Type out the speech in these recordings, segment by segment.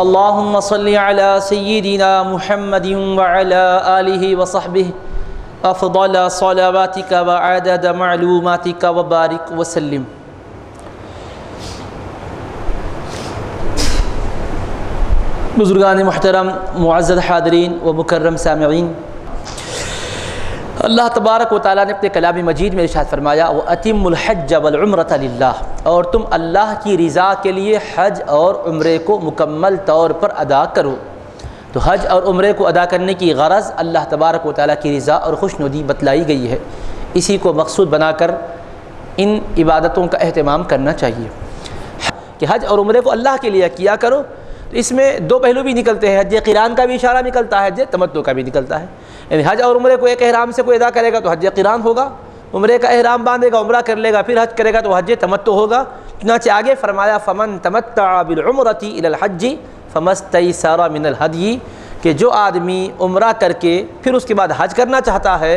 اللهم صل على سيدنا محمد وعلى آله وصحبه افضل صلواتك وعدد معلوماتك وبارك وسلم۔ بزرگان محترم، معزز حاضرین و مکرم سامعین، اللہ تبارک و تعالیٰ نے اپنے کلام مجید میں ارشاد فرمایا وَأَتِمُّ الْحَجَّ وَالْعُمْرَةَ لِلَّهِ، اور تم اللہ کی رضا کے لیے حج اور عمرے کو مکمل طور پر ادا کرو۔ تو حج اور عمرے کو ادا کرنے کی غرض اللہ تبارک و تعالیٰ کی رضا اور خوشنودی بتلائی گئی ہے، اسی کو مقصود بنا کر ان عبادتوں کا اہتمام کرنا چاہیے کہ حج اور عمرے کو اللہ کے لیے کیا کرو۔ تو اس میں دو پہلو بھی نکلتے ہیں، حج قران کا بھی اشارہ نکلتا ہے، حج تمتع کا بھی نکلتا ہے، یعنی حج اور عمرے کو ایک احرام سے کوئی ادا کرے گا تو حج قران ہوگا، عمرے کا احرام باندھے گا، عمرہ کر لے گا، پھر حج کرے گا تو حج تمتع ہوگا۔ چنانچہ آگے فرمایا فمن تمتع بالعمرۃ الی الحج فما استیسر من الہدی، کہ جو آدمی عمرہ کر کے پھر اس کے بعد حج کرنا چاہتا ہے،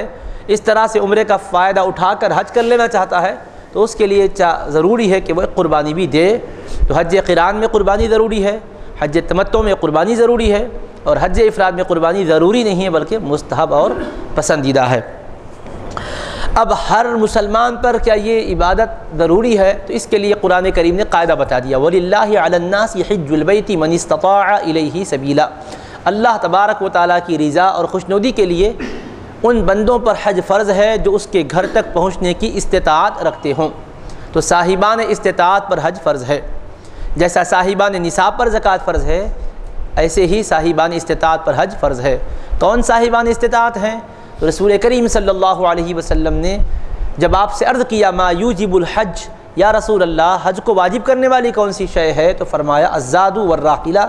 اس طرح سے عمرے کا فائدہ اٹھا کر حج کر لینا چاہتا ہے، تو اس کے لیے ضروری ہے کہ وہ قربانی بھی دے۔ تو حج قران میں قربانی ضروری ہے، حج تمتع میں قربانی ضروری ہے، اور حج افراد میں قربانی ضروری نہیں ہے بلکہ مستحب اور پسندیدہ ہے۔ اب ہر مسلمان پر کیا یہ عبادت ضروری ہے؟ تو اس کے لیے قرآن کریم نے قاعدہ بتا دیا وَلِلَّهِ عَلَى النَّاسِ حِجُّ الْبَيْتِ مَنِ اسْتَطَاعَ إِلَيْهِ سَبِيلًا، اللہ تبارک و تعالیٰ کی رضا اور خوشنودی کے لیے ان بندوں پر حج فرض ہے جو اس کے گھر تک پہنچنے کی استطاعت رکھتے ہوں۔ تو صاحبان استطاعت پر حج فرض ہے، جیسا صاحبان نصاب پر زکوٰۃ فرض ہے، ایسے ہی صاحبان استطاعت پر حج فرض ہے۔ کون صاحبان استطاعت ہیں؟ تو رسول کریم صلی اللہ علیہ وسلم نے جب آپ سے عرض کیا ما یوجب الحج، یا رسول اللہ حج کو واجب کرنے والی کون سی شے ہے؟ تو فرمایا الزاد والراحلہ،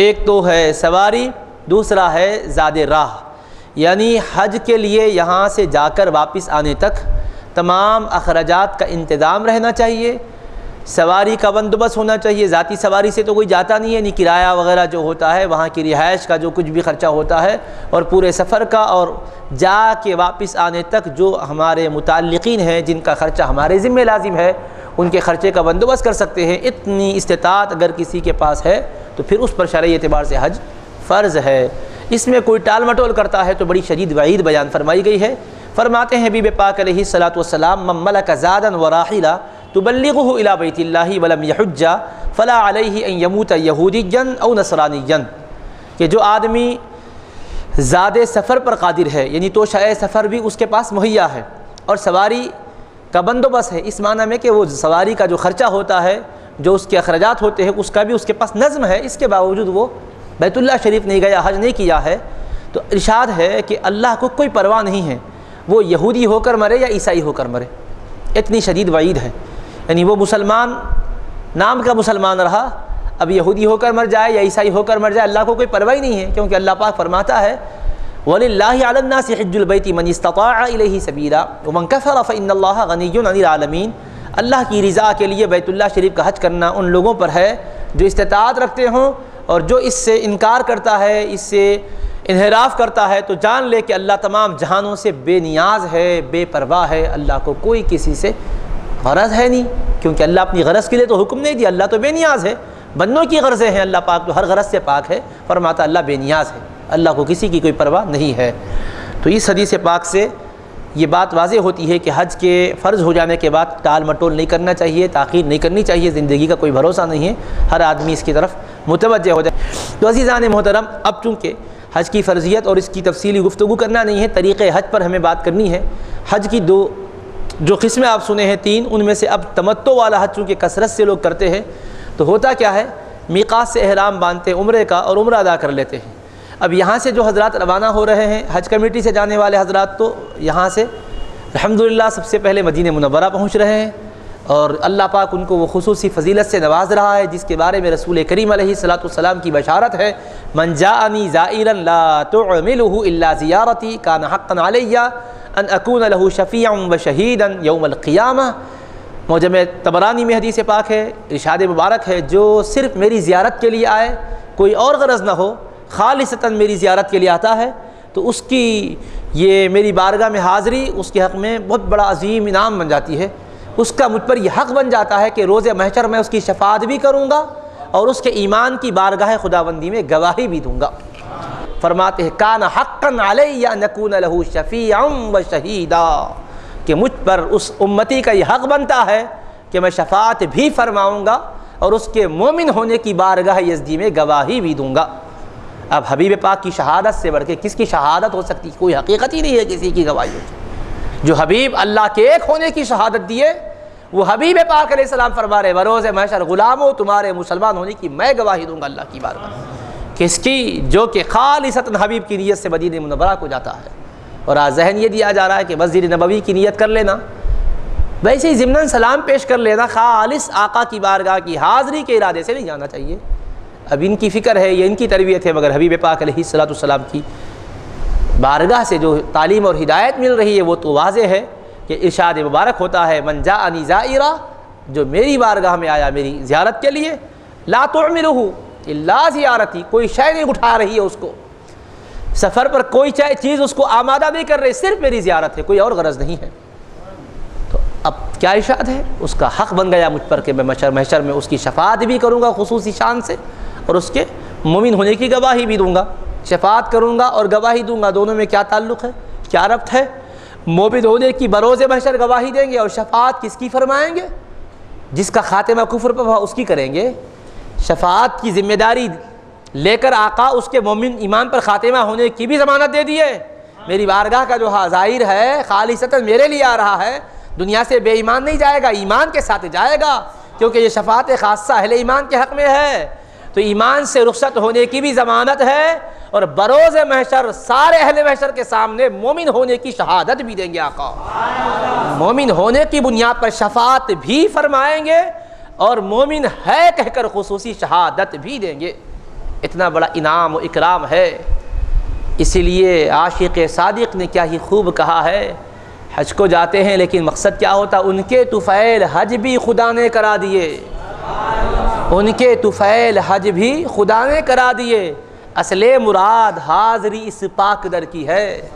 ایک تو ہے سواری، دوسرا ہے زاد راہ، یعنی حج کے لیے یہاں سے جا کر واپس آنے تک تمام اخراجات کا انتظام رہنا چاہیے، سواری کا بندوبست ہونا چاہیے۔ ذاتی سواری سے تو کوئی جاتا نہیں ہے، نہیں کرایہ وغیرہ جو ہوتا ہے، وہاں کی رہائش کا جو کچھ بھی خرچہ ہوتا ہے، اور پورے سفر کا اور جا کے واپس آنے تک جو ہمارے متعلقین ہیں جن کا خرچہ ہمارے ذمہ لازم ہے، ان کے خرچے کا بندوبست کر سکتے ہیں۔ اتنی استطاعت اگر کسی کے پاس ہے تو پھر اس پر شرعی اعتبار سے حج فرض ہے۔ اس میں کوئی ٹال مٹول کرتا ہے تو بڑی شدید وعید بیان فرمائی گئی ہے۔ فرماتے ہیں حبیب پاک علیہ الصلاۃ والسلام من ملک زادا وراحلہ تبلغه الى بیت اللہ ولم یحج فلا علیہ ان یموت یہودیا او نصرانیا، کہ جو آدمی زاد سفر پر قادر ہے، یعنی توشہ سفر بھی اس کے پاس مہیا ہے اور سواری کا بندوبست ہے، اس معنی میں کہ وہ سواری کا جو خرچہ ہوتا ہے، جو اس کے اخراجات ہوتے ہیں، اس کا بھی اس کے پاس نظم ہے، اس کے باوجود وہ بیت اللہ شریف نہیں گیا، حج نہیں کیا ہے، تو ارشاد ہے کہ اللہ کو کوئی پرواہ نہیں ہے وہ یہودی ہو کر مرے یا عیسائی ہو کر مرے۔ اتنی شدید وعید ہے، یعنی وہ مسلمان نام کا مسلمان رہا، اب یہودی ہو کر مر جائے یا عیسائی ہو کر مر جائے، اللہ کو کوئی پرواہ نہیں ہے، کیونکہ اللہ پاک فرماتا ہے وَلِلَّهِ عَلَى النَّاسِ حِجُّ الْبَيْتِ مَنِ اسْتَطَاعَ إِلَيْهِ سَبِيلًا وَمَنْ كَفَرَ فَإِنَّ اللَّهَ غَنِيٌّ عَنِ الْعَالَمِينَ، اللہ کی رضا کے لیے بیت اللہ شریف کا حج کرنا ان لوگوں پر ہے جو استطاعت رکھتے ہوں، اور جو اس سے انکار کرتا ہے، اس سے انحراف کرتا ہے، تو جان لے کہ اللہ تمام جہانوں سے بے نیاز ہے، بے پرواہ ہے، اللہ کو کوئی کسی سے غرض ہے نہیں، کیونکہ اللہ اپنی غرض کے لیے تو حکم نہیں دیا، اللہ تو بے نیاز ہے، بندوں کی غرضیں ہیں، اللہ پاک تو ہر غرض سے پاک ہے، فرماتا اللہ بے نیاز ہے، اللہ کو کسی کی کوئی پرواہ نہیں ہے۔ تو اس حدیث پاک سے یہ بات واضح ہوتی ہے کہ حج کے فرض ہو جانے کے بعد ٹال مٹول نہیں کرنا چاہیے، تاخیر نہیں کرنی چاہیے، زندگی کا کوئی بھروسہ نہیں ہے، ہر آدمی اس کی طرف متوجہ ہو جائے۔ تو عزیزان محترم، اب چونکہ حج کی فرضیت اور اس کی تفصیلی گفتگو کرنا نہیں ہے، طریقۂ حج پر ہمیں بات کرنی ہے۔ حج کی جو قسمیں آپ سنے ہیں 3، ان میں سے اب تمتع والا حج چونکہ کثرت سے لوگ کرتے ہیں، تو ہوتا کیا ہے، میقات سے احرام باندھتے ہیں عمرے کا اور عمرہ ادا کر لیتے ہیں۔ اب یہاں سے جو حضرات روانہ ہو رہے ہیں، حج کمیٹی سے جانے والے حضرات، تو یہاں سے الحمدللہ سب سے پہلے مدینہ منورہ پہنچ رہے ہیں، اور اللہ پاک ان کو وہ خصوصی فضیلت سے نواز رہا ہے جس کے بارے میں رسول کریم علیہ الصلاۃ والسلام کی بشارت ہے من جاءنی زائرا لا تعملہ الا زیارتی کان حقا علی ان اکون له شفیعا وشہیدا یوم القیامہ۔ معجم طبرانی میں حدیث پاک ہے، ارشاد مبارک ہے، جو صرف میری زیارت کے لیے آئے، کوئی اور غرض نہ ہو، خالصتاً میری زیارت کے لیے آتا ہے، تو اس کی یہ میری بارگاہ میں حاضری اس کے حق میں بہت بڑا عظیم انعام بن جاتی ہے، اس کا مجھ پر یہ حق بن جاتا ہے کہ روز محشر میں اس کی شفاعت بھی کروں گا اور اس کے ایمان کی بارگاہ خداوندی میں گواہی بھی دوں گا۔ فرماتے ہیں کان حقا علی ان اکون لہ شفیعا و شہیدا، کہ مجھ پر اس امتی کا یہ حق بنتا ہے کہ میں شفاعت بھی فرماؤں گا اور اس کے مومن ہونے کی بارگاہ یزدی میں گواہی بھی دوں گا۔ اب حبیب پاک کی شہادت سے بڑھ کے کس کی شہادت ہو سکتی؟ کوئی حقیقت ہی نہیں ہے کسی کی گواہی ہوتی۔ جو حبیب اللہ کے ایک ہونے کی شہادت دیے وہ حبیب پاک علیہ السلام فرما رہے بروز محشر غلاموں تمہارے مسلمان ہونے کی میں گواہی دوں گا اللہ کی بارگاہ میں۔ کس کی؟ جو کہ خالصتاً حبیب کی نیت سے مدینہ منورہ کو جاتا ہے۔ اور آج ذہن یہ دیا جا رہا ہے کہ مسجد نبوی کی نیت کر لینا، ویسے ہی ضمناً سلام پیش کر لینا، خالص آقا کی بارگاہ کی حاضری کے ارادے سے نہیں جانا چاہیے۔ اب ان کی فکر ہے، یہ ان کی تربیت ہے، مگر حبیب پاک علیہ السلام کی بارگاہ سے جو تعلیم اور ہدایت مل رہی ہے وہ تو واضح ہے کہ ارشاد مبارک ہوتا ہے من جاءنی زائرا، جو میری بارگاہ میں آیا میری زیارت کے لیے، لا تعملہ الا زیارتی، کوئی شے نہیں اٹھا رہی ہے اس کو، سفر پر کوئی چیز اس کو آمادہ نہیں کر رہی، صرف میری زیارت ہے، کوئی اور غرض نہیں ہے۔ تو اب کیا ارشاد ہے؟ اس کا حق بن گیا مجھ پر کہ میں محشر میں اس کی شفاعت بھی کروں گا خصوصی شان سے، اور اس کے مومن ہونے کی گواہی بھی دوں گا۔ شفاعت کروں گا اور گواہی دوں گا، دونوں میں کیا تعلق ہے، کیا ربط ہے؟ مومن ہونے کی بروز محشر گواہی دیں گے اور شفاعت کس کی فرمائیں گے؟ جس کا خاتمہ کفر پر ہوا اس کی کریں گے۔ شفاعت کی ذمہ داری لے کر آقا اس کے مومن ایمان پر خاتمہ ہونے کی بھی ضمانت دے دیے۔ میری بارگاہ کا جو ظاہر ہے خالصتاً میرے لیے آ رہا ہے، دنیا سے بے ایمان نہیں جائے گا، ایمان کے ساتھ جائے گا، کیونکہ یہ شفاعت خاصہ اہل ایمان کے حق میں ہے۔ تو ایمان سے رخصت ہونے کی بھی ضمانت ہے، اور بروز محشر سارے اہل محشر کے سامنے مومن ہونے کی شہادت بھی دیں گے آقا۔ مومن ہونے کی بنیاد پر شفاعت بھی فرمائیں گے اور مومن ہے کہہ کر خصوصی شہادت بھی دیں گے۔ اتنا بڑا انعام و اکرام ہے۔ اسی لیے عاشق صادق نے کیا ہی خوب کہا ہے، حج کو جاتے ہیں لیکن مقصد کیا ہوتا؟ ان کے طفیل حج بھی خدا نے کرا دیے، ان کے طفیل حج بھی خدا نے کرا دیے۔ اصل مراد حاضری اس پاک در کی ہے،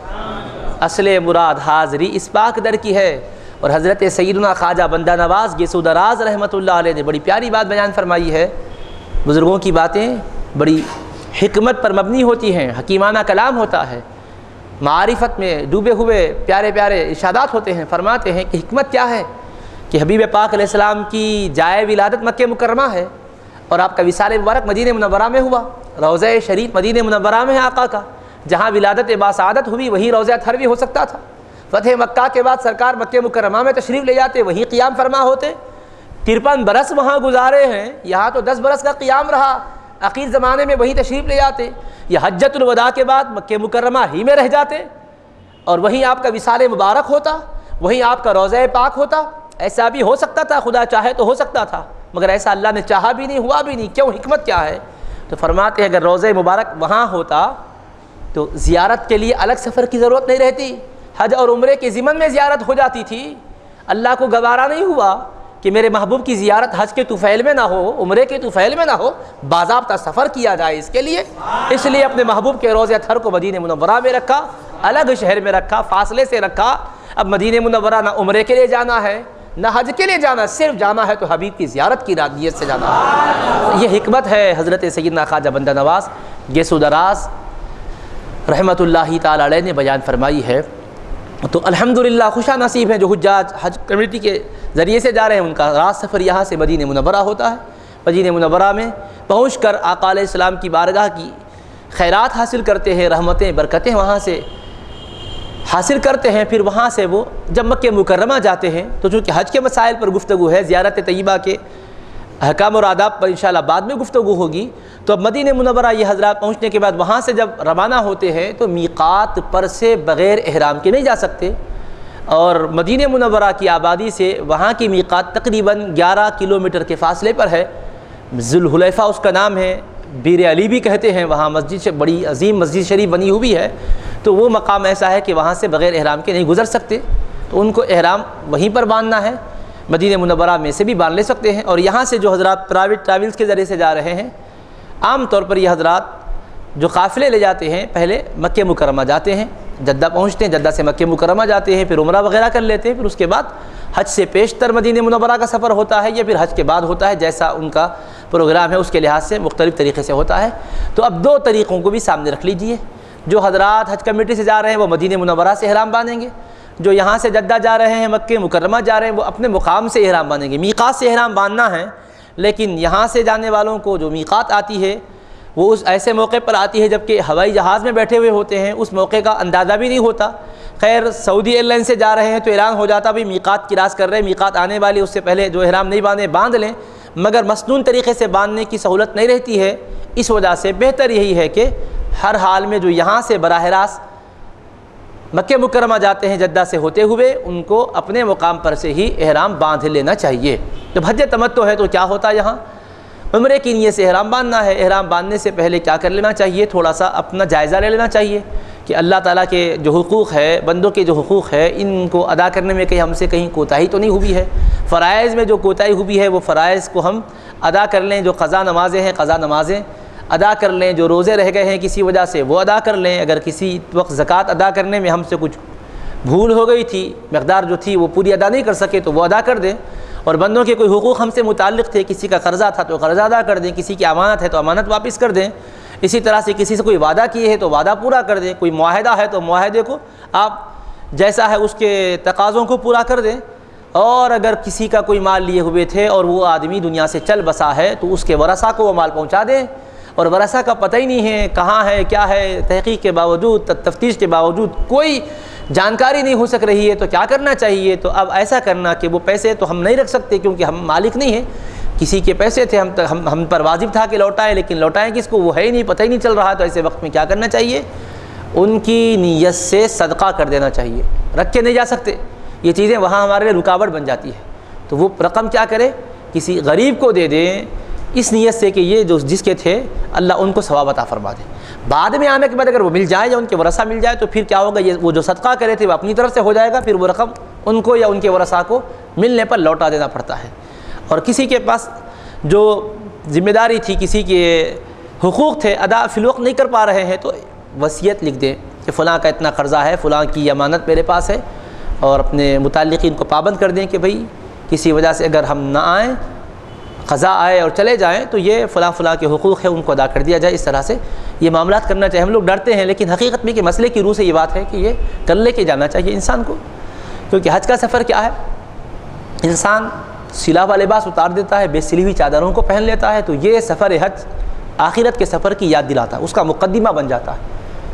اصل مراد حاضری اس پاک در کی ہے۔ اور حضرت سیدنا خواجہ بندہ نواز گیسو دراز رحمۃ اللہ علیہ نے بڑی پیاری بات بیان فرمائی ہے۔ بزرگوں کی باتیں بڑی حکمت پر مبنی ہوتی ہیں، حکیمانہ کلام ہوتا ہے، معرفت میں ڈوبے ہوئے پیارے پیارے ارشادات ہوتے ہیں۔ فرماتے ہیں کہ حکمت کیا ہے کہ حبیب پاک علیہ السلام کی جائے ولادت مکہ مکرمہ ہے اور آپ کا وصال مبارک مدینہ منورہ میں ہوا، روضہ شریف مدینہ منورہ میں ہے آقا کا، جہاں ولادت باسعادت ہوئی وہیں روضہ اطہر بھی ہو سکتا تھا۔ فتح مکہ کے بعد سرکار مکہ مکرمہ میں تشریف لے جاتے، وہیں قیام فرما ہوتے۔ 53 برس وہاں گزارے ہیں، یہاں تو 10 برس کا قیام رہا، اخیر زمانے میں وہیں تشریف لے جاتے، یا حجۃ الوداع کے بعد مکہ مکرمہ ہی میں رہ جاتے اور وہیں آپ کا وصال مبارک ہوتا، وہیں آپ کا روضہ پاک ہوتا۔ ایسا بھی ہو سکتا تھا، خدا چاہے تو ہو سکتا تھا، مگر ایسا اللہ نے چاہا بھی نہیں، ہوا بھی نہیں۔ کیوں؟ حکمت کیا ہے؟ تو فرماتے ہیں اگر روضہ مبارک وہاں ہوتا تو زیارت کے لیے الگ سفر کی ضرورت نہیں رہتی، حج اور عمرے کے ضمن میں زیارت ہو جاتی تھی۔ اللہ کو گوارا نہیں ہوا کہ میرے محبوب کی زیارت حج کے طفیل میں نہ ہو، عمرے کے طفیل میں نہ ہو، باضابطہ سفر کیا جائے اس کے لیے، اس لیے اپنے محبوب کے روضہ اطہر کو مدینہ منورہ میں رکھا، الگ شہر میں رکھا، فاصلے سے رکھا۔ اب مدینہ منورہ نہ عمرے کے لیے جانا ہے نہ حج کے لیے جانا، صرف جانا ہے تو حبیب کی زیارت کی نیت سے جانا ہے۔ یہ حکمت ہے حضرت سیدنا خواجہ بندہ نواز گیسو دراز رحمۃ اللہ تعالی علیہ نے بیان فرمائی ہے۔ تو الحمدللہ خوشا نصیب ہیں جو حجاج حج کمیٹی کے ذریعے سے جا رہے ہیں، ان کا راز سفر یہاں سے مدینہ منورہ ہوتا ہے۔ مدینہ منورہ میں پہنچ کر آقا علیہ السلام کی بارگاہ کی خیرات حاصل کرتے ہیں، رحمتیں برکتیں وہاں سے حاصل کرتے ہیں۔ پھر وہاں سے وہ جب مکہ مکرمہ جاتے ہیں تو چونکہ حج کے مسائل پر گفتگو ہے، زیارت طیبہ کے احکام اور آداب پر انشاءاللہ بعد میں گفتگو ہوگی، تو اب مدینہ منورہ یہ حضرات پہنچنے کے بعد وہاں سے جب روانہ ہوتے ہیں تو میقات پر سے بغیر احرام کے نہیں جا سکتے، اور مدینہ منورہ کی آبادی سے وہاں کی میقات تقریباً 11 کلومیٹر کے فاصلے پر ہے۔ ذوالحلیفہ اس کا نام ہے، بیر علی بھی کہتے ہیں، وہاں مسجد سے بڑی عظیم مسجد شریف بنی ہوئی ہے، تو وہ مقام ایسا ہے کہ وہاں سے بغیر احرام کے نہیں گزر سکتے، تو ان کو احرام وہیں پر باندھنا ہے، مدینہ منورہ میں سے بھی باندھ لے سکتے ہیں۔ اور یہاں سے جو حضرات پرائیویٹ ٹریولز کے ذریعے سے جا رہے ہیں، عام طور پر یہ حضرات جو قافلے لے جاتے ہیں پہلے مکہ مکرمہ جاتے ہیں، جدہ پہنچتے ہیں، جدہ سے مکہ مکرمہ جاتے ہیں، پھر عمرہ وغیرہ کر لیتے ہیں، پھر اس کے بعد حج سے پیشتر مدینہ منورہ کا سفر ہوتا ہے یا پھر حج کے بعد ہوتا ہے، جیسا ان کا پروگرام ہے اس کے لحاظ سے مختلف طریقے سے ہوتا ہے۔ تو اب دو طریقوں کو بھی سامنے رکھ لیجئے۔ جو حضرات حج کمیٹی سے جا رہے ہیں وہ مدینہ منورہ سے احرام باندھیں گے، جو یہاں سے جدہ جا رہے ہیں، مکہ مکرمہ جا رہے ہیں، وہ اپنے مقام سے احرام باندھیں گے۔ میقات سے احرام باندھنا ہے، لیکن یہاں سے جانے والوں کو جو میقات آتی ہے وہ اس ایسے موقع پر آتی ہے جب کہ ہوائی جہاز میں بیٹھے ہوئے ہوتے ہیں، اس موقع کا اندازہ بھی نہیں ہوتا۔ خیر سعودی ایئر لائن سے جا رہے ہیں تو اعلان ہو جاتا بھی میقات کراس کر رہے ہیں، میقات آنے والی، اس سے پہلے جو احرام نہیں باندھے باندھ لیں، مگر مسنون طریقے سے باندھنے کی سہولت نہیں رہتی ہے۔ اس وجہ سے بہتر یہی ہے کہ ہر حال میں جو یہاں سے براہ راست مکہ مکرمہ جاتے ہیں جدہ سے ہوتے ہوئے، ان کو اپنے مقام پر سے ہی احرام باندھ لینا چاہیے۔ جب حج تمتع ہے تو کیا ہوتا ہے، یہاں عمرے کی نیت سے احرام باندھنا ہے۔ احرام باندھنے سے پہلے کیا کر لینا چاہیے، تھوڑا سا اپنا جائزہ لے لینا چاہیے کہ اللہ تعالیٰ کے جو حقوق ہے، بندوں کے جو حقوق ہے، ان کو ادا کرنے میں کہیں ہم سے کہیں کوتاہی تو نہیں ہوئی ہے۔ فرائض میں جو کوتاہی ہوئی ہے وہ فرائض کو ہم ادا کر لیں، جو قضا نمازیں ہیں قضا نمازیں ادا کر لیں، جو روزے رہ گئے ہیں کسی وجہ سے وہ ادا کر لیں، اگر کسی وقت زکوٰۃ ادا کرنے میں ہم سے کچھ بھول ہو گئی تھی، مقدار جو تھی وہ پوری ادا نہیں کر سکے تو وہ ادا کر دیں، اور بندوں کے کوئی حقوق ہم سے متعلق تھے، کسی کا قرضہ تھا تو قرضہ ادا کر دیں، کسی کی امانت ہے تو امانت واپس کر دیں، اسی طرح سے کسی سے کوئی وعدہ کیے ہے تو وعدہ پورا کر دیں، کوئی معاہدہ ہے تو معاہدے کو آپ جیسا ہے اس کے تقاضوں کو پورا کر دیں، اور اگر کسی کا کوئی مال لیے ہوئے تھے اور وہ آدمی دنیا سے چل بسا ہے تو اس کے ورثہ کو وہ مال پہنچا دیں، اور ورثہ کا پتہ ہی نہیں ہے کہاں ہے کیا ہے، تحقیق کے باوجود تفتیش کے باوجود کوئی جانکاری نہیں ہو سک رہی ہے، تو کیا کرنا چاہیے، تو اب ایسا کرنا کہ وہ پیسے تو ہم نہیں رکھ سکتے کیونکہ ہم مالک نہیں ہیں، کسی کے پیسے تھے، ہم پر واجب تھا کہ لوٹائیں، لیکن لوٹائیں کس کو وہ ہے ہی نہیں، پتہ ہی نہیں چل رہا، تو ایسے وقت میں کیا کرنا چاہیے، ان کی نیت سے صدقہ کر دینا چاہیے۔ رکھ کے نہیں جا سکتے، یہ چیزیں وہاں ہمارے لیے رکاوٹ بن جاتی ہے، تو وہ رقم کیا کرے، کسی غریب کو دے دیں، اس نیت سے کہ یہ جو جس کے تھے اللہ ان کو ثواب عطا فرما دے۔ بعد میں آنے کے بعد اگر وہ مل جائے یا ان کے ورثہ مل جائے تو پھر کیا ہوگا، یہ وہ جو صدقہ کرے تھے وہ اپنی طرف سے ہو جائے گا، پھر وہ رقم ان کو یا ان کے ورثہ کو ملنے پر لوٹا دینا پڑتا ہے۔ اور کسی کے پاس جو ذمہ داری تھی، کسی کے حقوق تھے ادا فی الوقت نہیں کر پا رہے ہیں تو وصیت لکھ دیں کہ فلاں کا اتنا قرضہ ہے، فلاں کی امانت میرے پاس ہے، اور اپنے متعلقین کو پابند کر دیں کہ بھئی کسی وجہ سے اگر ہم نہ آئیں، قضا آئے اور چلے جائیں تو یہ فلاں فلاں کے حقوق ہیں ان کو ادا کر دیا جائے۔ اس طرح سے یہ معاملات کرنا چاہیے۔ ہم لوگ ڈرتے ہیں، لیکن حقیقت میں کہ مسئلے کی روح سے یہ بات ہے کہ یہ کر لے کے جانا چاہیے انسان کو، کیونکہ حج کا سفر کیا ہے، انسان سلا ہوا لباس اتار دیتا ہے، بے سلی ہوئی چادروں کو پہن لیتا ہے، تو یہ سفر حج آخرت کے سفر کی یاد دلاتا ہے، اس کا مقدمہ بن جاتا ہے۔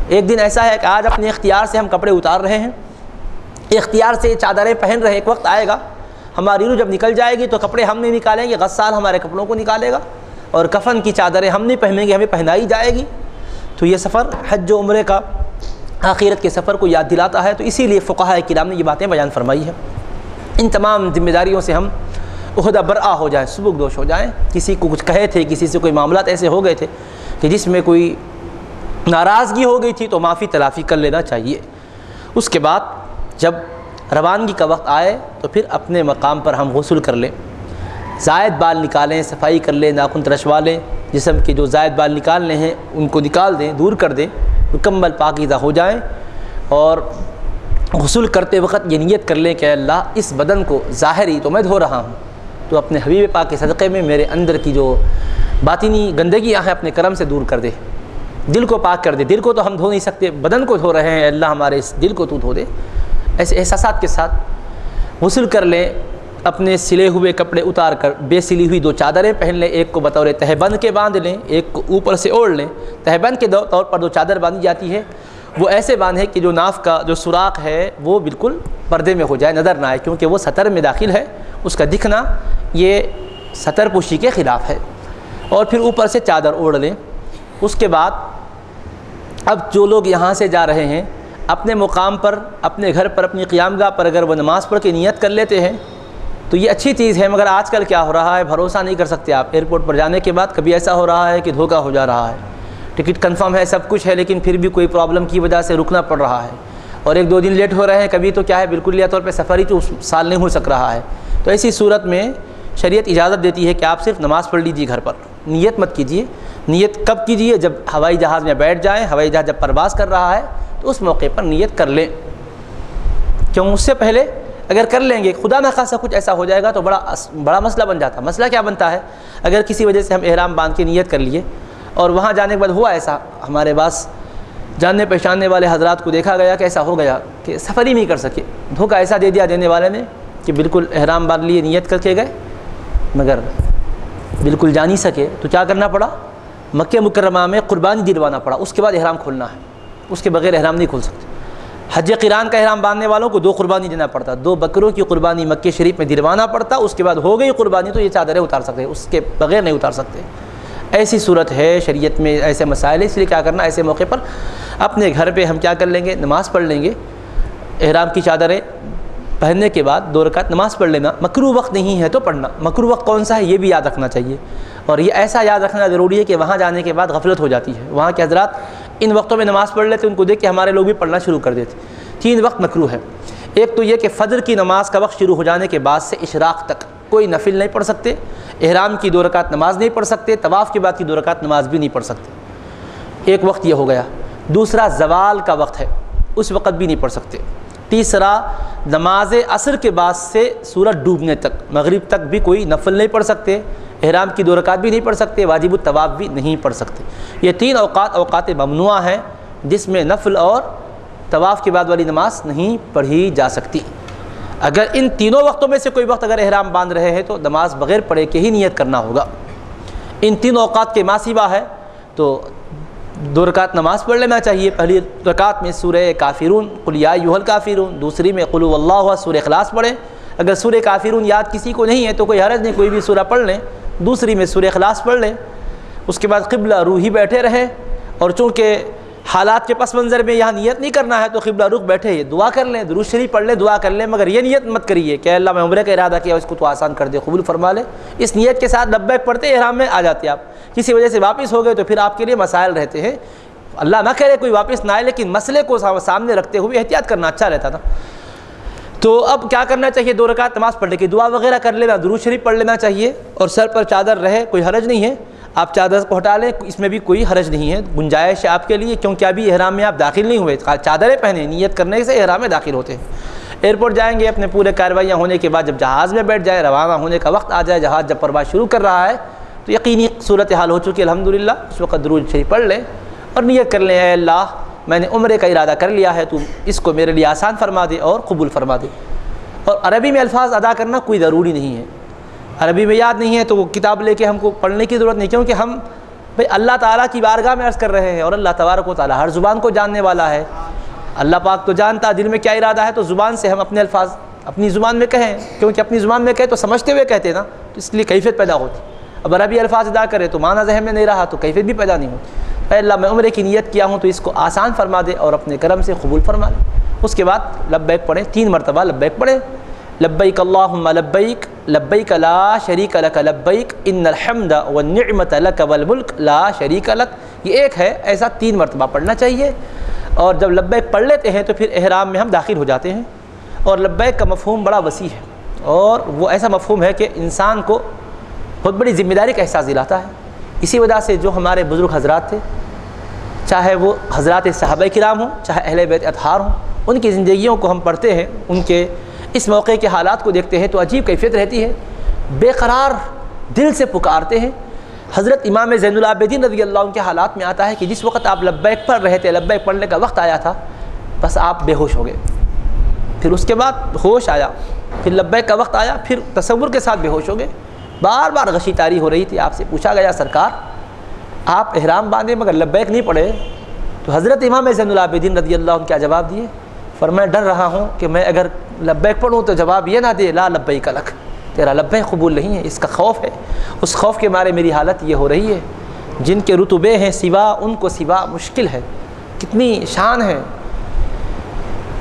ایک دن ایسا ہے کہ آج اپنے اختیار سے ہم کپڑے اتار رہے ہیں، اختیار سے چادریں پہن رہے ہیں، ایک وقت آئے گا ہماری روح جب نکل جائے گی تو کپڑے ہم نہیں نکالیں گے، غسال ہمارے کپڑوں کو نکالے گا، اور کفن کی چادریں ہم نہیں پہنیں گے، ہمیں پہنائی جائے گی۔ تو یہ سفر حج و عمرے کا آخرت کے سفر کو یاد دلاتا ہے، تو اسی لیے فقہاء کرام نے یہ باتیں بیان فرمائی ہیں۔ ان تمام ذمہ داریوں سے ہم عہدہ برآ ہو جائیں، سبکدوش ہو جائیں۔ کسی کو کچھ کہے تھے، کسی سے کوئی معاملات ایسے ہو گئے تھے کہ جس میں کوئی ناراضگی ہو گئی تھی تو معافی تلافی کر لینا چاہیے۔ اس کے بعد جب روانگی کا وقت آئے تو پھر اپنے مقام پر ہم غسل کر لیں، زائد بال نکالیں، صفائی کر لیں، ناخن ترشوا لیں، جسم کے جو زائد بال نکالنے ہیں ان کو نکال دیں، دور کر دیں، مکمل پاکیزہ ہو جائیں، اور غسل کرتے وقت یہ نیت کر لیں کہ اللہ اس بدن کو ظاہری تو میں دھو رہا ہوں، تو اپنے حبیب پاک کے صدقے میں میرے اندر کی جو باطنی گندگیاں ہیں اپنے کرم سے دور کر دے، دل کو پاک کر دے۔ دل کو تو ہم دھو نہیں سکتے، بدن کو دھو رہے ہیں، اللہ ہمارے اس دل کو تو دھو دے۔ ایسے احساسات کے ساتھ غسل کر لیں، اپنے سلے ہوئے کپڑے اتار کر بے سلی ہوئی دو چادریں پہن لیں، ایک کو بطور تہبند کے باندھ لیں، ایک کو اوپر سے اوڑھ لیں۔ تہبند کے طور پر جو چادر باندھی جاتی ہے وہ ایسے باندھیں کہ جو ناف کا جو سوراخ ہے وہ بالکل پردے میں ہو جائے، نظر نہ آئے، کیونکہ وہ ستر میں داخل ہے، اس کا دکھنا یہ ستر پوشی کے خلاف ہے۔ اور پھر اوپر سے چادر اوڑھ لیں۔ اس کے بعد اب جو لوگ یہاں سے جا رہے ہیں اپنے مقام پر، اپنے گھر پر، اپنی قیام گاہ پر اگر وہ نماز پڑھ کے نیت کر لیتے ہیں تو یہ اچھی چیز ہے، مگر آج کل کیا ہو رہا ہے، بھروسہ نہیں کر سکتے آپ۔ ایئرپورٹ پر جانے کے بعد کبھی ایسا ہو رہا ہے کہ دھوکہ ہو جا رہا ہے، ٹکٹ کنفرم ہے، سب کچھ ہے، لیکن پھر بھی کوئی پرابلم کی وجہ سے رکنا پڑ رہا ہے، اور ایک دو دن لیٹ ہو رہے ہیں، کبھی تو کیا ہے بالکل طور پہ سفر ہی تو اس سال نہیں ہو سک رہا ہے۔ تو ایسی صورت میں شریعت اجازت دیتی ہے کہ آپ صرف نماز پڑھ لیجیے گھر پر، نیت مت کیجیے۔ نیت کب کیجیے؟ جب ہوائی جہاز میں بیٹھ جائیں، ہوائی جہاز جب پرواز کر رہا ہے تو اس موقع پر نیت کر لیں، کیوں اس سے پہلے اگر کر لیں گے، خدا نہ خواستہ کچھ ایسا ہو جائے گا تو بڑا مسئلہ بن جاتا ہے۔ مسئلہ کیا بنتا ہے؟ اگر کسی وجہ سے ہم احرام باندھ کے نیت کر لیے اور وہاں جانے کے بعد ہوا ایسا، ہمارے پاس جاننے پہچاننے والے حضرات کو دیکھا گیا کہ ایسا ہو گیا کہ سفر ہی نہیں کر سکے، دھوکہ ایسا دے دیا دینے والے نے کہ بالکل احرام باندھ لیے، نیت کر کے گئے مگر بالکل جا نہیں سکے، تو کیا کرنا پڑا؟ مکہ مکرمہ میں قربانی دلوانا پڑا، اس کے بعد احرام کھولنا ہے، اس کے بغیر احرام نہیں کھول سکتے۔ حج قران کا احرام باندھنے والوں کو 2 قربانی دینا پڑتا، 2 بکروں کی قربانی مکہ شریف میں دلوانا پڑتا، اس کے بعد ہو گئی قربانی تو یہ چادریں اتار سکتے ہیں، اس کے بغیر نہیں اتار سکتے۔ ایسی صورت ہے شریعت میں، ایسے مسائل، اس لیے کیا کرنا، ایسے موقع پر اپنے گھر پہ ہم کیا کر لیں گے، نماز پڑھ لیں گے، احرام کی چادریں پہننے کے بعد 2 رکعت نماز پڑھ لینا۔ مکروہ وقت نہیں ہے تو پڑھنا، مکروہ وقت کون سا ہے یہ بھی یاد رکھنا چاہیے، اور یہ ایسا یاد رکھنا ضروری ہے کہ وہاں جانے کے بعد غفلت ہو جاتی ہے، وہاں کے حضرات ان وقتوں میں نماز پڑھ لیتے، ان کو دیکھ کے ہمارے لوگ بھی پڑھنا شروع کر دیتے۔ 3 وقت مکروہ ہے، ایک تو یہ کہ فجر کی نماز کا وقت شروع ہو جانے کے بعد سے اشراق تک کوئی نفل نہیں پڑھ سکتے، احرام کی 2 رکعت نماز نہیں پڑھ سکتے، طواف کے بعد کی 2 رکعت نماز بھی نہیں پڑھ سکتے، ایک وقت یہ ہو گیا۔ دوسرا زوال کا وقت ہے، اس وقت بھی نہیں پڑھ سکتے۔ تیسرا نماز عصر کے بعد سے سورج ڈوبنے تک، مغرب تک بھی کوئی نفل نہیں پڑھ سکتے، احرام کی 2 رکعت بھی نہیں پڑھ سکتے، واجب الطواف بھی نہیں پڑھ سکتے۔ یہ 3 اوقات ممنوع ہیں جس میں نفل اور طواف کے بعد والی نماز نہیں پڑھی جا سکتی۔ اگر ان تینوں وقتوں میں سے کوئی وقت اگر احرام باندھ رہے ہیں تو نماز بغیر پڑھے کے ہی نیت کرنا ہوگا۔ ان 3 اوقات کے ماں سوا ہے تو 2 رکعت نماز پڑھ لینا چاہیے۔ پہلی رکعت میں سورہ کافرون قل یا ایھا الکافرون، دوسری میں قل ھو اللہ احد سورہ اخلاص پڑھیں۔ اگر سورہ کافرون یاد کسی کو نہیں ہے تو کوئی حرج نہیں، کوئی بھی سورہ پڑھ لیں، دوسری میں سورہ اخلاص پڑھ لیں۔ اس کے بعد قبلہ روحی بیٹھے رہیں، اور چونکہ حالات کے پس منظر میں یہاں نیت نہیں کرنا ہے تو قبلہ رخ بیٹھے یہ دعا کر لیں، درود شریف پڑھ لیں، دعا کر لیں، مگر یہ نیت مت کریے کہ اللہ میں عمرے کا ارادہ کیا، اس کو تو آسان کر دے، قبول فرما لے۔ اس نیت کے ساتھ لبیک پڑھتے احرام میں آ جاتے آپ، کسی وجہ سے واپس ہو گئے تو پھر آپ کے لیے مسائل رہتے ہیں، اللہ نہ کرے کوئی واپس نہ آئے، لیکن مسئلے کو سامنے رکھتے ہوئے احتیاط کرنا اچھا رہتا تھا۔ تو اب کیا کرنا چاہیے، 2 رکعت نماز پڑھنے کی دعا وغیرہ کر لینا، درود شریف پڑھ لینا چاہیے، اور سر پر چادر رہے کوئی حرج نہیں ہے، آپ چادر کو ہٹا لیں، اس میں بھی کوئی حرج نہیں ہے، گنجائش ہے آپ کے لیے، کیونکہ ابھی احرام میں آپ داخل نہیں ہوئے، چادریں پہنے، نیت کرنے سے احرام میں داخل ہوتے ہیں۔ ایئرپورٹ جائیں گے، اپنے پورے کارروائیاں ہونے کے بعد جب جہاز میں بیٹھ جائے، روانہ ہونے کا وقت آ جائے، جہاز جب پرواز شروع کر رہا ہے تو یقینی صورتحال ہو چکی الحمدللہ، اس وقت درود شریف پڑھ لیں اور نیت کر لیں، اے اللہ میں نے عمرے کا ارادہ کر لیا ہے، تو اس کو میرے لیے آسان فرما دے اور قبول فرما دے۔ اور عربی میں الفاظ ادا کرنا کوئی ضروری نہیں ہے، عربی میں یاد نہیں ہے تو وہ کتاب لے کے ہم کو پڑھنے کی ضرورت نہیں، کیونکہ ہم بھئی اللہ تعالیٰ کی بارگاہ میں عرض کر رہے ہیں، اور اللہ تبارک و تعالیٰ ہر زبان کو جاننے والا ہے، اللہ پاک تو جانتا دل میں کیا ارادہ ہے، تو زبان سے ہم اپنے الفاظ اپنی زبان میں کہیں، کیونکہ اپنی زبان میں کہیں تو سمجھتے ہوئے کہتے نا، تو اس لیے کیفیت پیدا ہوتی۔ اب عربی الفاظ ادا کرے تو معنی ذہن میں نہیں رہا تو کیفیت بھی پیدا نہیں ہوتی۔ اے اللہ میں عمرے کی نیت کیا ہوں تو اس کو آسان فرما دے اور اپنے کرم سے قبول فرما دے۔ اس کے بعد لبیک پڑھیں، 3 مرتبہ لبیک پڑھیں، لبیک اللہم لبیک لبیک لا شریک لک لبیک ان الحمد والنعمت لک والملک لا شریک لک، یہ ایک ہے، ایسا 3 مرتبہ پڑھنا چاہیے۔ اور جب لبیک پڑھ لیتے ہیں تو پھر احرام میں ہم داخل ہو جاتے ہیں، اور لبیک کا مفہوم بڑا وسیع ہے، اور وہ ایسا مفہوم ہے کہ انسان کو بہت بڑی ذمہ داری کا احساس دلاتا ہے۔ اسی وجہ سے جو ہمارے بزرگ حضرات تھے، چاہے وہ حضرات صحابہ کرام ہوں، چاہے اہل بیت اطہار ہوں، ان کی زندگیوں کو ہم پڑھتے ہیں، ان کے اس موقع کے حالات کو دیکھتے ہیں تو عجیب کیفیت رہتی ہے، بے قرار دل سے پکارتے ہیں۔ حضرت امام زین العابدین رضی اللہ عنہ کے حالات میں آتا ہے کہ جس وقت آپ لبیک پڑھ رہے تھے، لبیک پڑھنے کا وقت آیا تھا، بس آپ بے ہوش ہو گئے، پھر اس کے بعد ہوش آیا، پھر لبیک کا وقت آیا، پھر تصور کے ساتھ بے ہوش ہو گئے، بار بار غشی طاری ہو رہی تھی۔ آپ سے پوچھا گیا سرکار آپ احرام باندھے مگر لبیک نہیں پڑھے، تو حضرت امام زین العابدین رضی اللہ عنہ کیا جواب دیے؟ فرمایا ڈر رہا ہوں کہ میں اگر لبیک پڑھوں تو جواب یہ نہ دے لا لبیک لک، تیرا لبیک قبول نہیں ہے، اس کا خوف ہے، اس خوف کے مارے میری حالت یہ ہو رہی ہے۔ جن کے رتبے ہیں سوا ان کو سوا مشکل ہے، کتنی شان ہے۔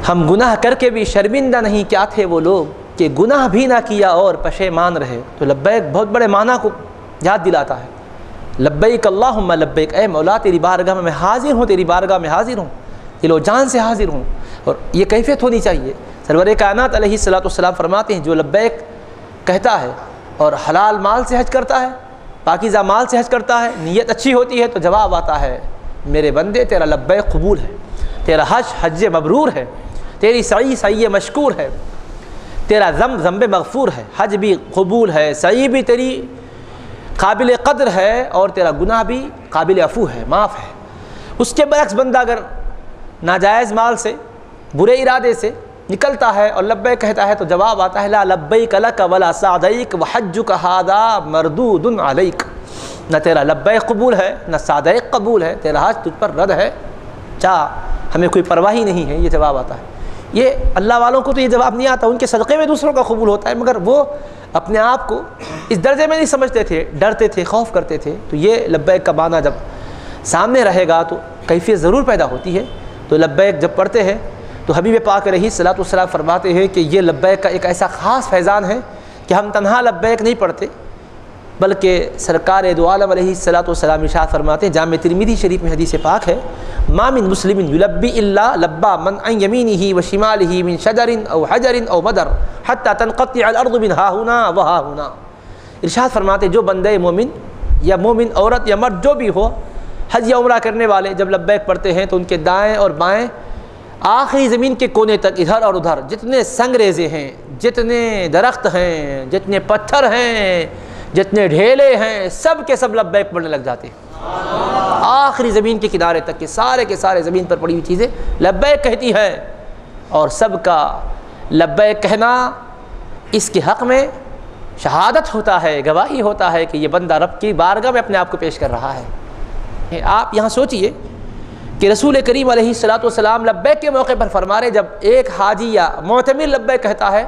ہم گناہ کر کے بھی شرمندہ نہیں، کیا تھے وہ لوگ کہ گناہ بھی نہ کیا اور پشیمان رہے۔ تو لبیک بہت بڑے معنی کو یاد دلاتا ہے، لبیک اللہم لبیک، اے مولا تیری بارگاہ میں حاضر ہوں، تیری بارگاہ میں حاضر ہوں، دل و جان سے حاضر ہوں۔ اور یہ کیفیت ہونی چاہیے۔ سرور کائنات علیہ الصلوۃ والسلام فرماتے ہیں جو لبیک کہتا ہے اور حلال مال سے حج کرتا ہے، پاکیزہ مال سے حج کرتا ہے، نیت اچھی ہوتی ہے تو جواب آتا ہے میرے بندے تیرا لبیک قبول ہے، تیرا حج حج مبرور ہے، تیری سعی سعی مشکور ہے، تیرا ذنب مغفور ہے، حج بھی قبول ہے، سعی بھی تیری قابل قدر ہے، اور تیرا گناہ بھی قابل عفو ہے، معاف ہے۔ اس کے برعکس بندہ اگر ناجائز مال سے، برے ارادے سے نکلتا ہے اور لبیک کہتا ہے تو جواب آتا ہے لا لبیک لک ولا سعدیک وحجک ھذا مردود علیک، نہ تیرا لبیک قبول ہے نہ سعدیک قبول ہے، تیرا حج تجھ پر رد ہے، چاہ ہمیں کوئی پرواہ ہی نہیں ہے، یہ جواب آتا ہے۔ یہ اللہ والوں کو تو یہ جواب نہیں آتا، ان کے صدقے میں دوسروں کا قبول ہوتا ہے، مگر وہ اپنے آپ کو اس درجے میں نہیں سمجھتے تھے، ڈرتے تھے، خوف کرتے تھے۔ تو یہ لبیک کا معنی جب سامنے رہے گا تو کیفیت ضرور پیدا ہوتی ہے۔ تو لبیک جب پڑھتے ہیں تو حبیب پاک علیہ الصلوۃ والسلام فرماتے ہیں کہ یہ لبیک کا ایک ایسا خاص فیضان ہے کہ ہم تنہا لبیک نہیں پڑھتے، بلکہ سرکار دو عالم علیہ الصلوۃ والسلام ارشاد فرماتے ہیں، جامع ترمذی شریف میں حدیث پاک ہے، ما من مسلم یلبی الا لبى من عن یمینہ وشمالہ من شجر او حجر او مدر حتى تنقطع الارض من ها هنا وها هنا۔ ارشاد فرماتے جو بندے مومن یا مومن عورت یا مرد جو بھی ہو، حج یا عمرہ کرنے والے جب لبیک پڑھتے ہیں تو ان کے دائیں اور بائیں آخری زمین کے کونے تک، ادھر اور ادھر جتنے سنگریزے ہیں، جتنے درخت ہیں، جتنے پتھر ہیں، جتنے ڈھیلے ہیں، سب کے سب لبیک پڑھنے لگ جاتے ہیں، آخری زمین کے کنارے تک کے سارے زمین پر پڑی ہوئی چیزیں لبیک کہتی ہے۔ اور سب کا لبیک کہنا اس کے حق میں شہادت ہوتا ہے، گواہی ہوتا ہے کہ یہ بندہ رب کی بارگاہ میں اپنے آپ کو پیش کر رہا ہے۔ آپ یہاں سوچئے کہ رسول کریم علیہ الصلوۃ والسلام لبیک کے موقع پر فرما رہے، جب ایک حاجی یا معتمر لبیک کہتا ہے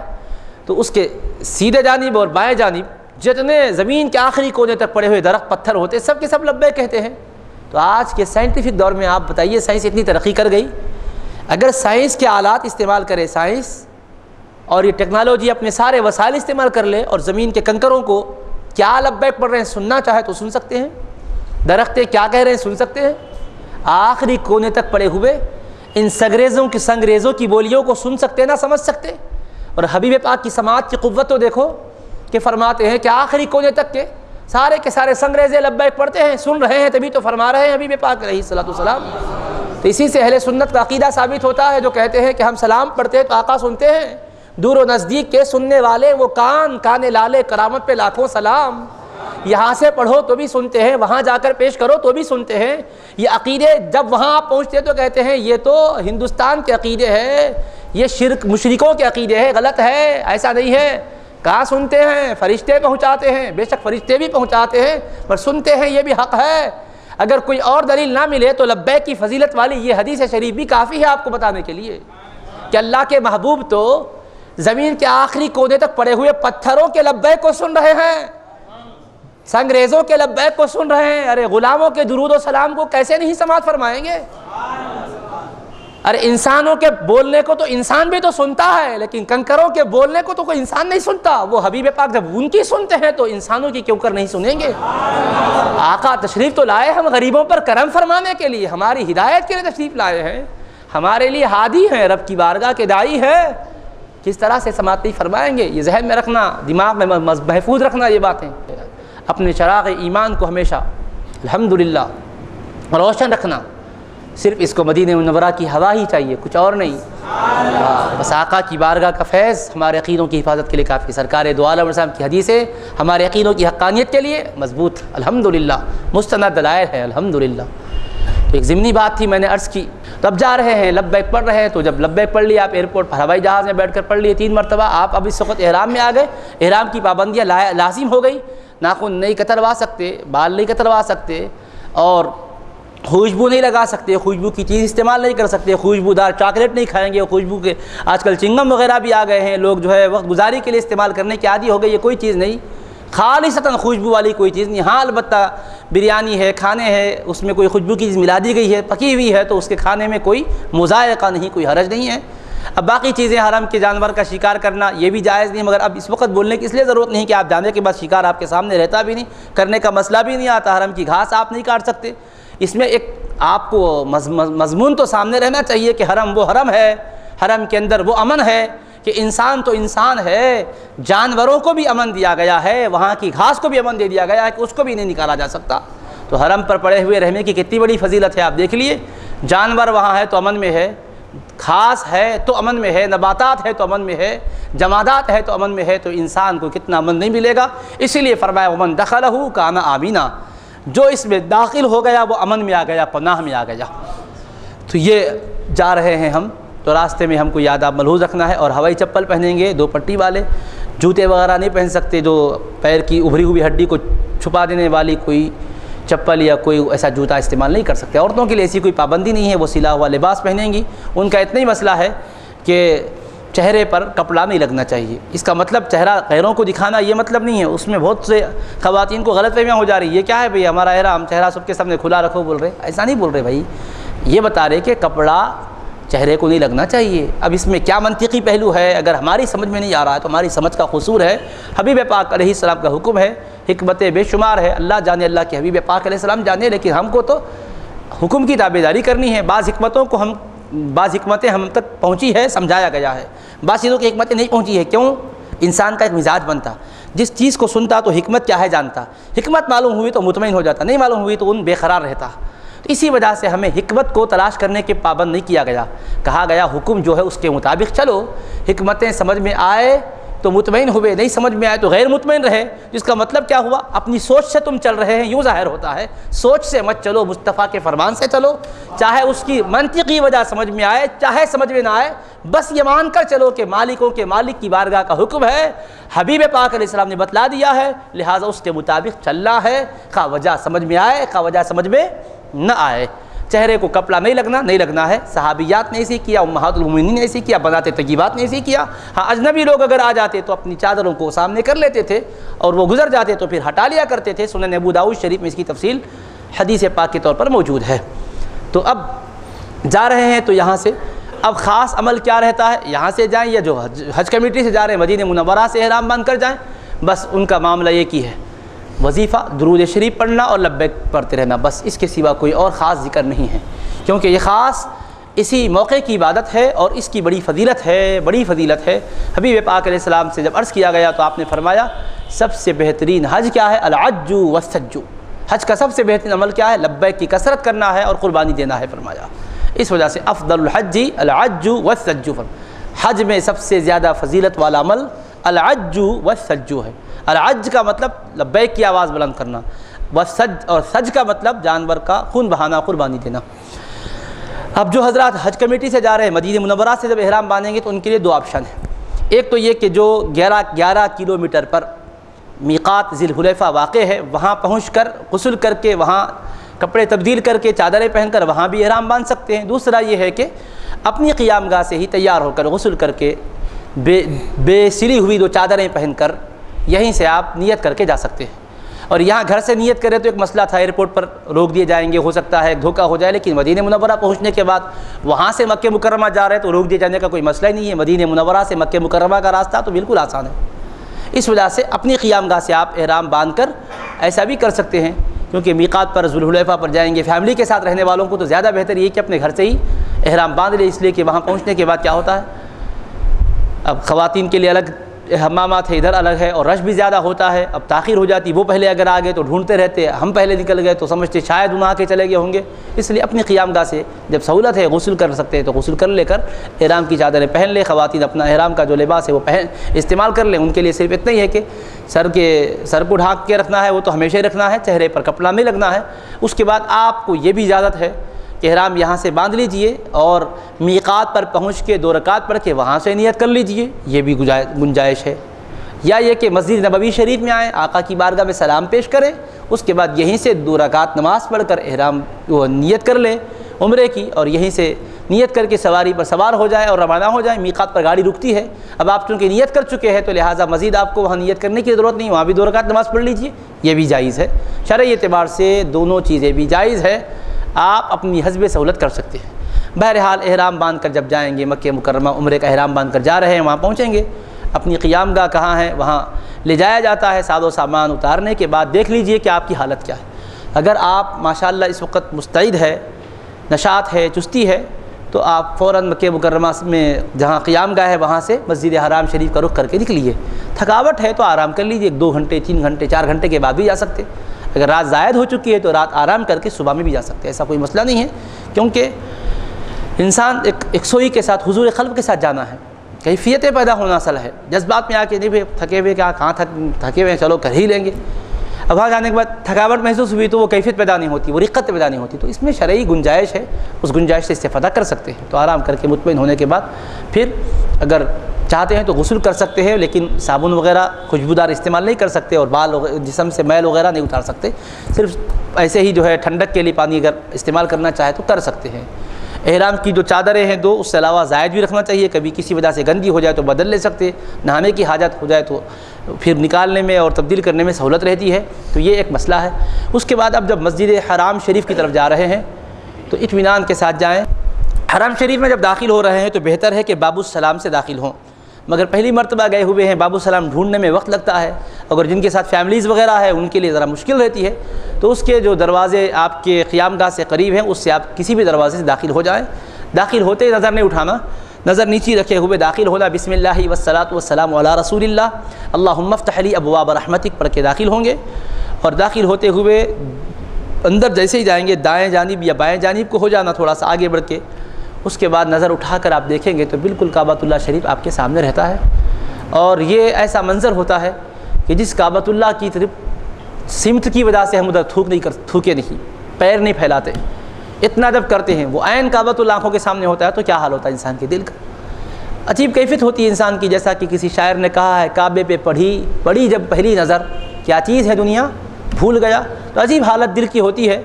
تو اس کے سیدھے جانب اور بائیں جانب جتنے زمین کے آخری کونے تک پڑے ہوئے درخت پتھر ہوتے سب کے سب لبیک کہتے ہیں۔ تو آج کے سائنٹیفک دور میں آپ بتائیے، سائنس اتنی ترقی کر گئی، اگر سائنس کے آلات استعمال کرے سائنس اور یہ ٹیکنالوجی اپنے سارے وسائل استعمال کر لے اور زمین کے کنکروں کو کیا لبیک پڑھ رہے ہیں سننا چاہے تو سن سکتے ہیں، درخت کیا کہہ رہے ہیں سن سکتے ہیں، آخری کونے تک پڑے ہوئے ان سنگریزوں کی بولیوں کو سن سکتے نہ سمجھ سکتے۔ اور حبیب پاک کی سماعت کی قوت تو دیکھو کہ فرماتے ہیں کہ آخری کونے تک کے سارے سنگریزے لبیک پڑھتے ہیں، سن رہے ہیں، تبھی تو فرما رہے ہیں حبیب پاک علیہ الصلوۃ والسلام۔ تو اسی سے اہل سنت کا عقیدہ ثابت ہوتا ہے جو کہتے ہیں کہ ہم سلام پڑھتے ہیں تو آقا سنتے ہیں، دور و نزدیک کے سننے والے وہ کان لالے، کرامت پہ لاکھوں سلام، یہاں سے پڑھو تو بھی سنتے ہیں، وہاں جا کر پیش کرو تو بھی سنتے ہیں۔ یہ عقیدے جب وہاں آپ پہنچتے ہیں تو کہتے ہیں یہ تو ہندوستان کے عقیدے ہیں، یہ شرک مشرکوں کے عقیدے ہیں، غلط ہے، ایسا نہیں ہے۔ کہاں سنتے ہیں؟ فرشتے پہنچاتے ہیں، بے شک فرشتے بھی پہنچاتے ہیں، پر سنتے ہیں یہ بھی حق ہے۔ اگر کوئی اور دلیل نہ ملے تو لبیک کی فضیلت والی یہ حدیث شریف بھی کافی ہے آپ کو بتانے کے لیے کہ اللہ کے محبوب تو زمین کے آخری کونے تک پڑے ہوئے پتھروں کے لبیک کو سن رہے ہیں، سنگریزوں کے لبیک کو سن رہے ہیں۔ ارے غلاموں کے درود و سلام کو کیسے نہیں سماعت فرمائیں گے؟ ارے انسانوں کے بولنے کو تو انسان بھی تو سنتا ہے، لیکن کنکروں کے بولنے کو تو کوئی انسان نہیں سنتا۔ وہ حبیب پاک جب ان کی سنتے ہیں تو انسانوں کی کیوں کر نہیں سنیں گے؟ آقا تشریف تو لائے ہم غریبوں پر کرم فرمانے کے لیے، ہماری ہدایت کے لیے تشریف لائے ہیں، ہمارے لیے ہادی ہیں، رب کی بارگاہ کے داعی ہے، کس طرح سے سماعت نہیں فرمائیں گے؟ یہ ذہن میں رکھنا، دماغ میں محفوظ رکھنا یہ باتیں، اپنے چراغ ایمان کو ہمیشہ الحمدللہ روشن رکھنا۔ صرف اس کو مدینہ منورہ کی ہوا ہی چاہیے، کچھ اور نہیں، بس آقا کی بارگاہ کا فیض ہمارے عقیدوں کی حفاظت کے لیے کافی۔ سرکار دو عالم علیہ السلام کی حدیثیں ہمارے عقیدوں کی حقانیت کے لیے مضبوط الحمدللہ مستند دلائل ہے الحمدللہ۔ تو ایک ضمنی بات تھی میں نے عرض کی، تو اب جا رہے ہیں لبیک پڑھ رہے ہیں، تو جب لبیک پڑھ لیا آپ ایئرپورٹ پر ہوائی جہاز میں بیٹھ کر پڑھ لیے 3 مرتبہ، آپ اب اس وقت احرام میں آ گئے، احرام کی پابندیاں لازم ہو گئی، ناخن نہیں کتروا سکتے، بال نہیں کتروا سکتے، اور خوشبو نہیں لگا سکتے، خوشبو کی چیز استعمال نہیں کر سکتے، خوشبودار چاکلیٹ نہیں کھائیں گے، خوشبو کے آج کل چنگم وغیرہ بھی آ گئے ہیں، لوگ جو ہے وقت گزاری کے لیے استعمال کرنے کے عادی ہو گئے، یہ کوئی چیز نہیں، خالصتاً خوشبو والی کوئی چیز نہیں۔ ہاں البتہ بریانی ہے، کھانے ہے، اس میں کوئی خوشبو کی چیز ملا دی گئی ہے، پکی ہوئی ہے، تو اس کے کھانے میں کوئی مذائقہ نہیں، کوئی حرج نہیں ہے۔ اب باقی چیزیں حرم کے جانور کا شکار کرنا یہ بھی جائز نہیں، مگر اب اس وقت بولنے کی اس لیے ضرورت نہیں کہ آپ جانے کے بعد شکار آپ کے سامنے رہتا بھی نہیں، کرنے کا مسئلہ بھی نہیں آتا، حرم کی گھاس آپ نہیں کاٹ سکتے۔ اس میں ایک آپ کو مضمون تو سامنے رہنا چاہیے کہ حرم وہ حرم ہے، حرم کے اندر وہ امن ہے کہ انسان تو انسان ہے، جانوروں کو بھی امن دیا گیا ہے، وہاں کی گھاس کو بھی امن دے دیا گیا ہے کہ اس کو بھی نہیں نکالا جا سکتا۔ تو حرم پر پڑے ہوئے رہنے کی کتنی بڑی فضیلت ہے، آپ دیکھ لیے، جانور وہاں ہے تو امن میں ہے، خاص ہے تو امن میں ہے، نباتات ہے تو امن میں ہے، جمادات ہے تو امن میں ہے، تو انسان کو کتنا امن نہیں ملے گا۔ اسی لیے فرمایا ومن دخلہ کان آمنا، جو اس میں داخل ہو گیا وہ امن میں آ گیا، پناہ میں آ گیا۔ تو یہ جا رہے ہیں ہم، تو راستے میں ہم کو یاد آپ ملحوظ رکھنا ہے، اور ہوائی چپل پہنیں گے 2 پٹی والے، جوتے وغیرہ نہیں پہن سکتے جو پیر کی ابھری ہوئی ہڈی کو چھپا دینے والی کوئی چپل یا کوئی ایسا جوتا استعمال نہیں کر سکتے۔ عورتوں کے لیے ایسی کوئی پابندی نہیں ہے، وہ سلا ہوا لباس پہنیں گی۔ ان کا اتنا ہی مسئلہ ہے کہ چہرے پر کپڑا نہیں لگنا چاہیے۔ اس کا مطلب چہرہ غیروں کو دکھانا یہ مطلب نہیں ہے، اس میں بہت سے خواتین کو غلط فہمیاں ہو جا رہی ہے۔ یہ کیا ہے بھئی ہمارا احرام چہرہ سب کے سامنے کھلا رکھو بول رہے، ایسا نہیں بول رہے بھائی، یہ بتا رہے کہ کپڑا چہرے کو نہیں لگنا چاہیے۔ اب اس میں کیا منطقی پہلو ہے، اگر ہماری سمجھ میں نہیں آ رہا ہے تو ہماری سمجھ کا قصور ہے۔ حبیب پاک علیہ السلام کا حکم ہے، حکمتیں بے شمار ہے، اللہ جانے، اللہ کے حبیب پاک علیہ السلام جانے، لیکن ہم کو تو حکم کی تابعداری کرنی ہے۔ بعض حکمتیں ہم تک پہنچی ہے، سمجھایا گیا ہے، بعض چیزوں کی حکمتیں نہیں پہنچی ہے۔ کیوں؟ انسان کا ایک مزاج بنتا، جس چیز کو سنتا تو حکمت کیا ہے جانتا، حکمت معلوم ہوئی تو مطمئن ہو جاتا، نہیں معلوم ہوئی تو بے قرار رہتا۔ تو اسی وجہ سے ہمیں حکمت کو تلاش کرنے کے پابند نہیں کیا گیا، کہا گیا حکم جو ہے اس کے مطابق چلو، حکمتیں سمجھ میں آئے تو مطمئن ہوئے، نہیں سمجھ میں آئے تو غیر مطمئن رہے۔ جس کا مطلب کیا ہوا، اپنی سوچ سے تم چل رہے ہیں، یوں ظاہر ہوتا ہے۔ سوچ سے مت چلو، مصطفیٰ کے فرمان سے چلو، چاہے اس کی منطقی وجہ سمجھ میں آئے چاہے سمجھ میں نہ آئے، بس یہ مان کر چلو کہ مالکوں کے مالک کی بارگاہ کا حکم ہے، حبیب پاک علیہ السلام نے بتلا دیا ہے، لہٰذا اس کے مطابق چلنا ہے، خواہ وجہ سمجھ میں آئے خواہ وجہ سمجھ میں نہ آئے۔ چہرے کو کپڑا نہیں لگنا ہے، صحابیات نے ایسے کیا، امہات المومنین نے ایسے کیا، بنات طیبات نے ایسے کیا۔ ہاں اجنبی لوگ اگر آ جاتے تو اپنی چادروں کو سامنے کر لیتے تھے، اور وہ گزر جاتے تو پھر ہٹا لیا کرتے تھے۔ سنن ابو داؤد شریف میں اس کی تفصیل حدیث پاک کے طور پر موجود ہے۔ تو اب جا رہے ہیں تو یہاں سے اب خاص عمل کیا رہتا ہے، یہاں سے جائیں یا جو حج کمیٹی سے جا رہے ہیں مدینہ منورہ سے احرام باندھ کر جائیں، بس ان کا معاملہ یہ کی ہے، وظیفہ درود شریف پڑھنا اور لبیک پڑھتے رہنا، بس اس کے سوا کوئی اور خاص ذکر نہیں ہے، کیونکہ یہ خاص اسی موقع کی عبادت ہے اور اس کی بڑی فضیلت ہے۔ حبیب پاک علیہ السلام سے جب عرض کیا گیا تو آپ نے فرمایا سب سے بہترین حج کیا ہے، العج والسج، حج کا سب سے بہترین عمل کیا ہے، لبیک کی کثرت کرنا ہے اور قربانی دینا ہے فرمایا۔ اس وجہ سے افضل الحج العج والسج، حج میں سب سے زیادہ فضیلت والا عمل العج والسج ہے۔ العج کا مطلب لبیک کی آواز بلند کرنا، اور سج کا مطلب جانور کا خون بہانا، قربانی دینا۔ اب جو حضرات حج کمیٹی سے جا رہے ہیں مدینہ منورہ سے جب احرام باندھیں گے تو ان کے لیے 2 آپشن ہیں۔ ایک تو یہ کہ جو 11 کلومیٹر پر میقات ذی الحلیفہ واقع ہے، وہاں پہنچ کر غسل کر کے، وہاں کپڑے تبدیل کر کے، چادریں پہن کر وہاں بھی احرام باندھ سکتے ہیں۔ دوسرا یہ ہے کہ اپنی قیام گاہ سے ہی تیار ہو کر غسل کر کے بے سلی ہوئی 2 چادریں پہن کر یہیں سے آپ نیت کر کے جا سکتے ہیں۔ اور یہاں گھر سے نیت کرے تو ایک مسئلہ تھا، ایئرپورٹ پر روک دیے جائیں گے، ہو سکتا ہے دھوکہ ہو جائے، لیکن مدینہ منورہ پہنچنے کے بعد وہاں سے مکہ مکرمہ جا رہے تو روک دیے جانے کا کوئی مسئلہ ہی نہیں ہے۔ مدینہ منورہ سے مکہ مکرمہ کا راستہ تو بالکل آسان ہے۔ اس وجہ سے اپنی قیام گاہ سے آپ احرام باندھ کر ایسا بھی کر سکتے ہیں، کیونکہ میقات پر ذو الحلیفہ پر جائیں گے، فیملی کے ساتھ رہنے والوں کو تو زیادہ بہتر یہ کہ اپنے گھر سے ہی احرام باندھ لے، اس لیے کہ وہاں پہنچنے کے بعد کیا ہوتا ہے، اب خواتین کے لیے الگ حمامات ہے، ادھر الگ ہے، اور رش بھی زیادہ ہوتا ہے۔ اب تاخیر ہو جاتی، وہ پہلے اگر آ گئے تو ڈھونڈتے رہتے، ہم پہلے نکل گئے تو سمجھتے شاید انہاں کے چلے گئے ہوں گے، اس لیے اپنی قیام گاہ سے جب سہولت ہے غسل کر سکتے ہیں تو غسل کر لے کر احرام کی چادریں پہن لے۔ خواتین اپنا احرام کا جو لباس ہے وہ استعمال کر لیں، ان کے لیے صرف اتنا ہی ہے کہ سر کو ڈھانک کے رکھنا ہے، وہ تو ہمیشہ ہی رکھنا ہے، چہرے پر کپڑا نہیں لگنا ہے۔ اس کے بعد آپ کو یہ بھی اجازت ہے کہ احرام یہاں سے باندھ لیجئے اور میقات پر پہنچ کے 2 رکعت پڑھ کے وہاں سے نیت کر لیجئے، یہ بھی گنجائش ہے۔ یا یہ کہ مسجد نبوی شریف میں آئیں، آقا کی بارگاہ میں سلام پیش کریں، اس کے بعد یہیں سے 2 رکعت نماز پڑھ کر احرام نیت کر لیں عمرے کی، اور یہیں سے نیت کر کے سواری پر سوار ہو جائیں اور روانہ ہو جائیں۔ میقات پر گاڑی رکتی ہے، اب آپ چونکہ نیت کر چکے ہیں تو لہٰذا مزید آپ کو وہاں نیت کرنے کی ضرورت نہیں، وہاں بھی 2 رکعت نماز پڑھ لیجئے، یہ بھی جائز ہے۔ شرعی اعتبار سے دونوں چیزیں بھی جائز ہے، آپ اپنی حسب سہولت کر سکتے ہیں۔ بہرحال احرام باندھ کر جب جائیں گے مکہ مکرمہ، عمرے کا احرام باندھ کر جا رہے ہیں، وہاں پہنچیں گے، اپنی قیام گاہ کہاں ہے وہاں لے جایا جاتا ہے۔ ساز و سامان اتارنے کے بعد دیکھ لیجئے کہ آپ کی حالت کیا ہے۔ اگر آپ ماشاءاللہ اس وقت مستعد ہے، نشاط ہے، چستی ہے، تو آپ فوراً مکہ مکرمہ میں جہاں قیام گاہ ہے وہاں سے مسجد حرام شریف کا رخ کر کے نکلیے۔ تھکاوٹ ہے تو آرام کر لیجئے، 2 گھنٹے 3 گھنٹے 4 گھنٹے کے بعد بھی جا سکتے۔ اگر رات زائد ہو چکی ہے تو رات آرام کر کے صبح میں بھی جا سکتے، ایسا کوئی مسئلہ نہیں ہے، کیونکہ انسان ایک سوئی کے ساتھ حضور قلب کے ساتھ جانا ہے، کیفیتیں پیدا ہونا اصل ہے، جذبات میں آ کے نہیں بھائی تھکے ہوئے کہاں تھکے ہوئے ہیں چلو کر ہی لیں گے، اب وہاں جانے کے بعد تھکاوٹ محسوس ہوئی تو وہ کیفیت پیدا نہیں ہوتی، وہ رقت پیدا نہیں ہوتی، تو اس میں شرعی گنجائش ہے، اس گنجائش سے استفادہ کر سکتے ہیں۔ تو آرام کر کے مطمئن ہونے کے بعد پھر اگر چاہتے ہیں تو غسل کر سکتے ہیں، لیکن صابن وغیرہ خوشبودار استعمال نہیں کر سکتے اور بال جسم سے میل وغیرہ نہیں اتار سکتے، صرف ایسے ہی جو ہے ٹھنڈک کے لیے پانی اگر استعمال کرنا چاہے تو کر سکتے ہیں۔ احرام کی جو چادریں ہیں دو، اس سے علاوہ زائد بھی رکھنا چاہیے، کبھی کسی وجہ سے گندی ہو جائے تو بدل لے سکتے، نہانے کی حاجت ہو جائے تو پھر نکالنے میں اور تبدیل کرنے میں سہولت رہتی ہے، تو یہ ایک مسئلہ ہے۔ اس کے بعد اب جب مسجد حرام شریف کی طرف جا رہے ہیں تو اطمینان کے ساتھ جائیں۔ حرم شریف میں جب داخل ہو رہے ہیں تو بہتر ہے کہ باب السلام سے داخل ہوں، مگر پہلی مرتبہ گئے ہوئے ہیں باب السلام ڈھونڈنے میں وقت لگتا ہے، اگر جن کے ساتھ فیملیز وغیرہ ہے ان کے لیے ذرا مشکل رہتی ہے، تو اس کے جو دروازے آپ کے قیام گاہ سے قریب ہیں اس سے آپ کسی بھی دروازے سے داخل ہو جائیں۔ داخل ہوتے ہی نظر نہیں اٹھانا، نظر نیچی رکھے ہوئے داخل ہونا، بسم اللہ والصلاۃ والسلام علی رسول اللہ اللہم افتح لی ابواب رحمتک پڑھ کے داخل ہوں گے، اور داخل ہوتے ہوئے اندر جیسے ہی جائیں گے دائیں جانب یا بائیں جانب کو ہو جانا تھوڑا سا آگے بڑھ کے، اس کے بعد نظر اٹھا کر آپ دیکھیں گے تو بالکل کعبۃ اللہ شریف آپ کے سامنے رہتا ہے، اور یہ ایسا منظر ہوتا ہے کہ جس کعبۃ اللہ کی طرف سمت کی وجہ سے ہم ادھر تھوکے نہیں، پیر نہیں پھیلاتے، اتنا جب کرتے ہیں وہ عین کعبۃ اللہ آنکھوں کے سامنے ہوتا ہے تو کیا حال ہوتا ہے انسان کے دل کا، عجیب کیفیت ہوتی ہے انسان کی، جیسا کہ کسی شاعر نے کہا ہے کعبے پہ پڑی جب پہلی نظر کیا چیز ہے دنیا بھول گیا، تو عجیب حالت دل کی ہوتی ہے۔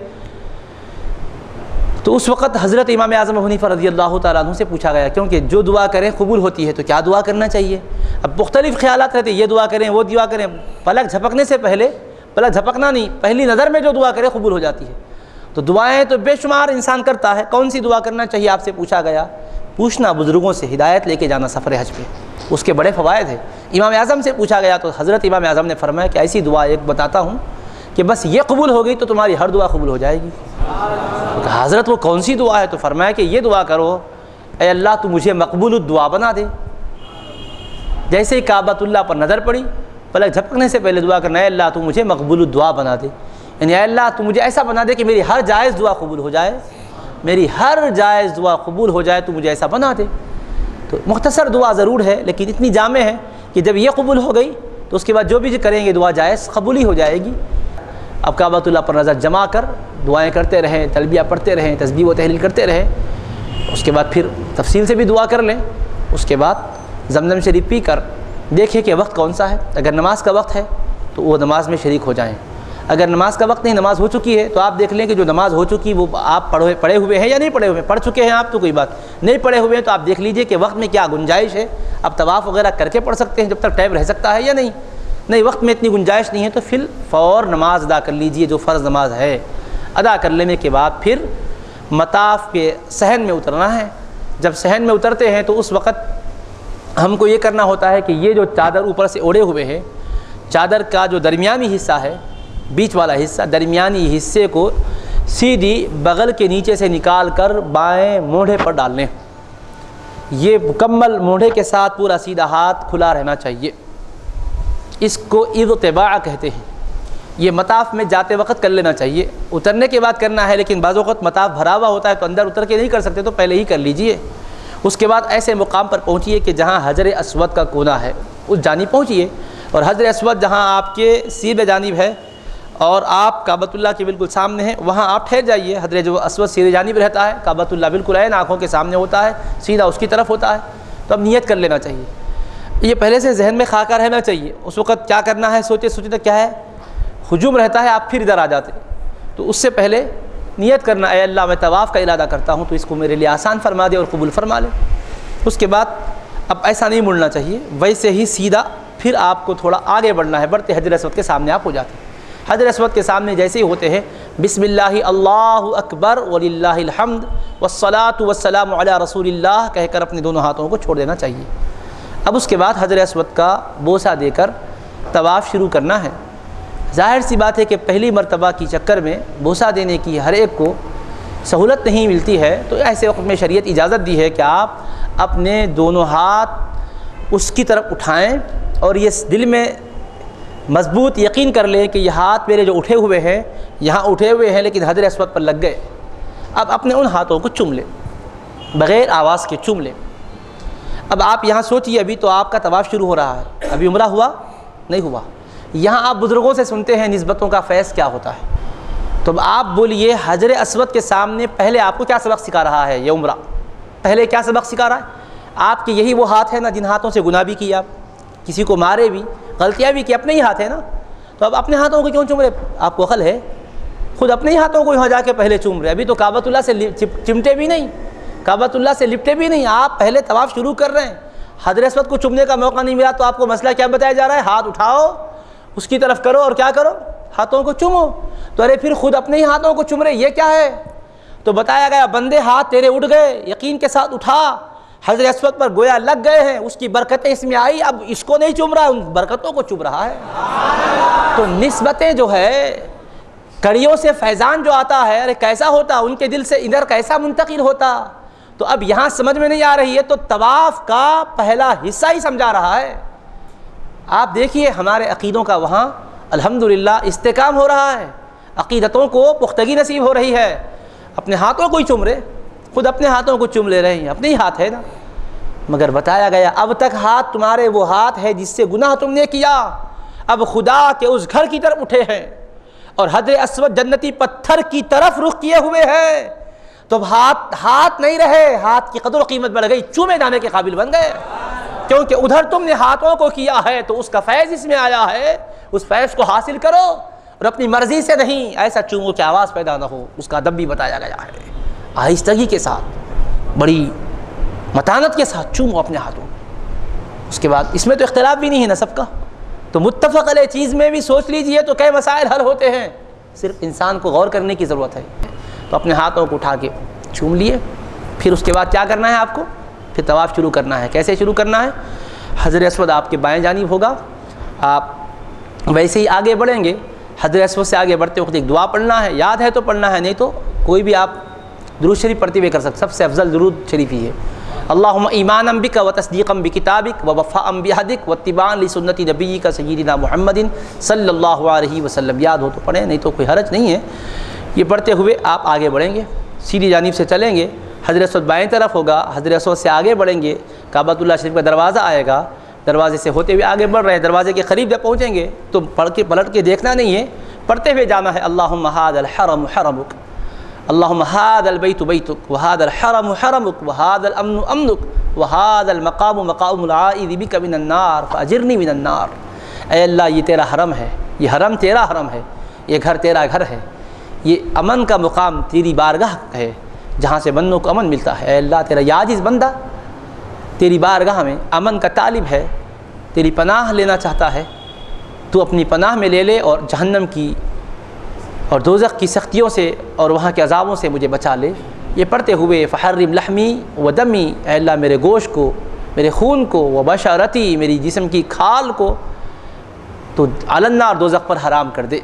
تو اس وقت حضرت امام اعظم ابو حنیفہ رضی اللہ تعالیٰ عنہ سے پوچھا گیا، کیونکہ جو دعا کریں قبول ہوتی ہے تو کیا دعا کرنا چاہیے، اب مختلف خیالات رہتے ہیں، یہ دعا کریں وہ دعا کریں، پلک جھپکنے سے پہلے، پلک جھپکنا نہیں، پہلی نظر میں جو دعا کرے قبول ہو جاتی ہے، تو دعائیں تو بے شمار انسان کرتا ہے، کون سی دعا کرنا چاہیے آپ سے پوچھا گیا، پوچھنا بزرگوں سے، ہدایت لے کے جانا سفر حج پہ، اس کے بڑے فوائد ہیں۔ امام اعظم سے پوچھا گیا تو حضرت امام اعظم نے فرمایا کہ ایسی دعا ایک بتاتا ہوں کہ بس یہ قبول ہو گئی تو تمہاری ہر دعا قبول ہو جائے گی۔ حضرت وہ کون سی دعا ہے؟ تو فرمایا کہ یہ دعا کرو، اے اللہ تو مجھے مقبول الدعا بنا دے۔ جیسے ہی کعبۃ اللہ پر نظر پڑی، پلک جھپکنے سے پہلے دعا کرنا، اے اللہ تو مجھے مقبول الدعا بنا دے، یعنی اے اللہ تو مجھے ایسا بنا دے کہ میری ہر جائز دعا قبول ہو جائے، میری ہر جائز دعا قبول ہو جائے، تو مجھے ایسا بنا دے۔ تو مختصر دعا ضرور ہے لیکن اتنی جامع ہے کہ جب یہ قبول ہو گئی تو اس کے بعد جو بھی کریں گے دعا جائز قبول ہی ہو جائے گی۔ اب کعبۃ اللہ پر نظر جما کر دعائیں کرتے رہیں، تلبیہ پڑھتے رہیں، تسبیح و تحلیل کرتے رہیں، اس کے بعد پھر تفصیل سے بھی دعا کر لیں، اس کے بعد زمزم شریف پی کر دیکھیں کہ وقت کون سا ہے، اگر نماز کا وقت ہے تو وہ نماز میں شریک ہو جائیں، اگر نماز کا وقت نہیں، نماز ہو چکی ہے تو آپ دیکھ لیں کہ جو نماز ہو چکی وہ آپ پڑھے ہوئے ہیں یا نہیں پڑھے ہوئے ہیں، پڑھ چکے ہیں آپ تو کوئی بات نہیں، پڑھے ہوئے ہیں تو آپ دیکھ لیجئے کہ وقت میں کیا گنجائش ہے، آپ طواف وغیرہ کر کے پڑھ سکتے ہیں جب تک ٹائم رہ سکتا ہے یا نہیں وقت میں اتنی گنجائش نہیں ہے تو پھر فور نماز ادا کر لیجئے، جو فرض نماز ہے ادا کر لینے کے بعد پھر مطاف کے صحن میں اترنا ہے۔ جب صحن میں اترتے ہیں تو اس وقت ہم کو یہ کرنا ہوتا ہے کہ یہ جو چادر اوپر سے اوڑھے ہوئے ہیں، چادر کا جو درمیانی حصہ ہے، بیچ والا حصہ، درمیانی حصے کو سیدھی بغل کے نیچے سے نکال کر بائیں موڑھے پر ڈال لیں، یہ مکمل موڑھے کے ساتھ پورا سیدھا ہاتھ کھلا رہنا چاہیے، اس کو اضطباع کہتے ہیں۔ یہ مطاف میں جاتے وقت کر لینا چاہیے، اترنے کے بعد کرنا ہے، لیکن بعض اوقات مطاف بھرا ہوا ہوتا ہے تو اندر اتر کے نہیں کر سکتے تو پہلے ہی کر لیجئے۔ اس کے بعد ایسے مقام پر پہنچیے کہ جہاں حجر اسود کا کونا ہے اس جانب پہنچیے، اور حجر اسود جہاں آپ کے سیدھے جانب ہے اور آپ کعبۃ اللہ کے بالکل سامنے ہیں، وہاں آپ ٹھہر جائیے۔ حجر جو اسود سیدھے جانب رہتا ہے، کعبۃ اللہ بالکل عین آنکھوں کے سامنے ہوتا ہے، سیدھا اس کی طرف ہوتا ہے، تو اب نیت کر لینا چاہیے، یہ پہلے سے ذہن میں خاکہ رہنا چاہیے۔ اس وقت کیا کرنا ہے سوچتے کیا ہے، ہجوم رہتا ہے آپ پھر ادھر آ جاتے، تو اس سے پہلے نیت کرنا، اے اللہ میں طواف کا ارادہ کرتا ہوں تو اس کو میرے لیے آسان فرما دے اور قبول فرما لے۔ اس کے بعد اب ایسا نہیں مڑنا چاہیے، ویسے ہی سیدھا پھر آپ کو تھوڑا آگے بڑھنا ہے، بڑھتے حجر اسود کے سامنے آپ ہو جاتے ہیں۔ حجر اسود کے سامنے جیسے ہی ہوتے ہیں بسم اللہ اللہ اکبر وللہ الحمد والصلاۃ والسلام علی رسول اللہ کہہ کر اپنے دونوں ہاتھوں کو چھوڑ دینا چاہیے۔ اب اس کے بعد حجر اسود کا بوسہ دے کر طواف شروع کرنا ہے۔ ظاہر سی بات ہے کہ پہلی مرتبہ کی چکر میں بوسہ دینے کی ہر ایک کو سہولت نہیں ملتی ہے، تو ایسے وقت میں شریعت اجازت دی ہے کہ آپ اپنے دونوں ہاتھ اس کی طرف اٹھائیں اور یہ دل میں مضبوط یقین کر لیں کہ یہ ہاتھ میرے جو اٹھے ہوئے ہیں یہاں اٹھے ہوئے ہیں لیکن حجر اسود پر لگ گئے، اب اپنے ان ہاتھوں کو چوم لیں، بغیر آواز کے چوم لیں۔ اب آپ یہاں سوچیے، ابھی تو آپ کا طواف شروع ہو رہا ہے، ابھی عمرہ ہوا نہیں ہوا، یہاں آپ بزرگوں سے سنتے ہیں نسبتوں کا فیض کیا ہوتا ہے، تو اب آپ بولیے حجر اسود کے سامنے پہلے آپ کو کیا سبق سکھا رہا ہے یہ عمرہ؟ پہلے کیا سبق سکھا رہا ہے؟ آپ کے یہی وہ ہاتھ ہیں نا جن ہاتھوں سے گناہ بھی کیا، آپ کسی کو مارے بھی، غلطیاں بھی کی، اپنے ہی ہاتھ ہیں نا، تو اب اپنے ہاتھوں کو کیوں چوم رہے؟ آپ کو عقل ہے؟ خود اپنے ہی ہاتھوں کو یہاں جا کے پہلے چوم رہے، ابھی تو کعبۃ اللہ سے چمٹے بھی نہیں، کعبۃ اللہ سے لپٹے بھی نہیں، آپ پہلے طواف شروع کر رہے ہیں، حجر اسود کو چومنے کا موقع نہیں ملا تو آپ کو مسئلہ کیا بتایا جا رہا ہے؟ ہاتھ اٹھاؤ، اس کی طرف کرو اور کیا کرو؟ ہاتھوں کو چومو۔ تو ارے پھر خود اپنے ہی ہاتھوں کو چوم رہے، یہ کیا ہے؟ تو بتایا گیا بندے ہاتھ تیرے اٹھ گئے، یقین کے ساتھ اٹھا، حجر اسود پر گویا لگ گئے ہیں، اس کی برکتیں اس میں آئی، اب اس کو نہیں چوم رہا، ان برکتوں کو چوم رہا ہے۔ تو نسبتیں جو ہے، کڑیوں سے فیضان جو آتا ہے، ارے کیسا ہوتا، ان کے دل سے ادھر کیسا منتقل ہوتا، تو اب یہاں سمجھ میں نہیں آ رہی ہے، تو طواف کا پہلا حصہ ہی سمجھا رہا ہے۔ آپ دیکھیے ہمارے عقیدوں کا وہاں الحمدللہ استحکام ہو رہا ہے، عقیدتوں کو پختگی نصیب ہو رہی ہے، اپنے ہاتھوں کو ہی چوم رہے، خود اپنے ہاتھوں کو چوم لے رہے ہیں، اپنے ہی ہاتھ ہے نا، مگر بتایا گیا اب تک ہاتھ تمہارے وہ ہاتھ ہے جس سے گناہ تم نے کیا، اب خدا کے اس گھر کی طرف اٹھے ہیں اور حجر اسود جنتی پتھر کی طرف رخ کیے ہوئے ہیں، تو اب ہاتھ نہیں رہے، ہاتھ کی قدر و قیمت بڑھ گئی، چومے جانے کے قابل بن گئے، کیونکہ ادھر تم نے ہاتھوں کو کیا ہے تو اس کا فیض اس میں آیا ہے، اس فیض کو حاصل کرو اور اپنی مرضی سے نہیں، ایسا چومو کہ آواز پیدا نہ ہو، اس کا ادب بھی بتایا گیا ہے، آہستگی کے ساتھ، بڑی متانت کے ساتھ چومو اپنے ہاتھوں۔ اس کے بعد اس میں تو اختلاف بھی نہیں ہے نسب کا، تو متفق علیہ چیز میں بھی سوچ لیجئے تو کئی مسائل حل ہوتے ہیں، صرف انسان کو غور کرنے کی ضرورت ہے۔ تو اپنے ہاتھوں کو اٹھا کے چوم لیے، پھر اس کے بعد کیا کرنا ہے آپ کو؟ پھر طواف شروع کرنا ہے۔ کیسے شروع کرنا ہے؟ حجر اسود آپ کے بائیں جانب ہوگا، آپ ویسے ہی آگے بڑھیں گے، حجر اسود سے آگے بڑھتے وقت ایک دعا پڑھنا ہے، یاد ہے تو پڑھنا ہے، نہیں تو کوئی بھی آپ درود شریف پڑھتے ہوئے کر سکتے، سب سے افضل درود شریف ہی ہے، اللہم ایمانا بک و تصدیقا بکتابک و وفاء بعہدک و اتباعا لسنت نبیک سیدنا محمد صلی اللہ علیہ وسلم۔ یاد ہو تو پڑھیں، نہیں تو کوئی حرج نہیں ہے۔ یہ پڑھتے ہوئے آپ آگے بڑھیں گے، سیدھی جانب سے چلیں گے، حجر اسود بائیں طرف ہوگا، حجر اسود سے آگے بڑھیں گے، کعبۃ اللہ شریف کا دروازہ آئے گا، دروازے سے ہوتے ہوئے آگے بڑھ رہے ہیں، دروازے کے قریب جب پہنچیں گے تو پلٹ کے دیکھنا نہیں ہے، پڑھتے ہوئے جانا ہے، اللہم ھذا الحرم حرمک، اللہم ھذا البیت بیتک وھذا الحرم حرمک وھذا الامن امنک وھذا المقام مقام العائذ بک من النار فاجرنی من النار۔ اے اللہ یہ تیرا حرم ہے، یہ حرم تیرا حرم ہے، یہ گھر تیرا گھر ہے، یہ امن کا مقام تیری بارگاہ ہے جہاں سے بندوں کو امن ملتا ہے۔ اے اللہ تیرا یہ عاجز بندہ تیری بارگاہ میں امن کا طالب ہے، تیری پناہ لینا چاہتا ہے، تو اپنی پناہ میں لے لے اور جہنم کی اور دوزخ کی سختیوں سے اور وہاں کے عذابوں سے مجھے بچا لے۔ یہ پڑھتے ہوئے فحرم لحمی و دمی، اے اللہ میرے گوشت کو، میرے خون کو، و بشرتی میری جسم کی کھال کو تو علی النار دوزخ پر حرام کر دے۔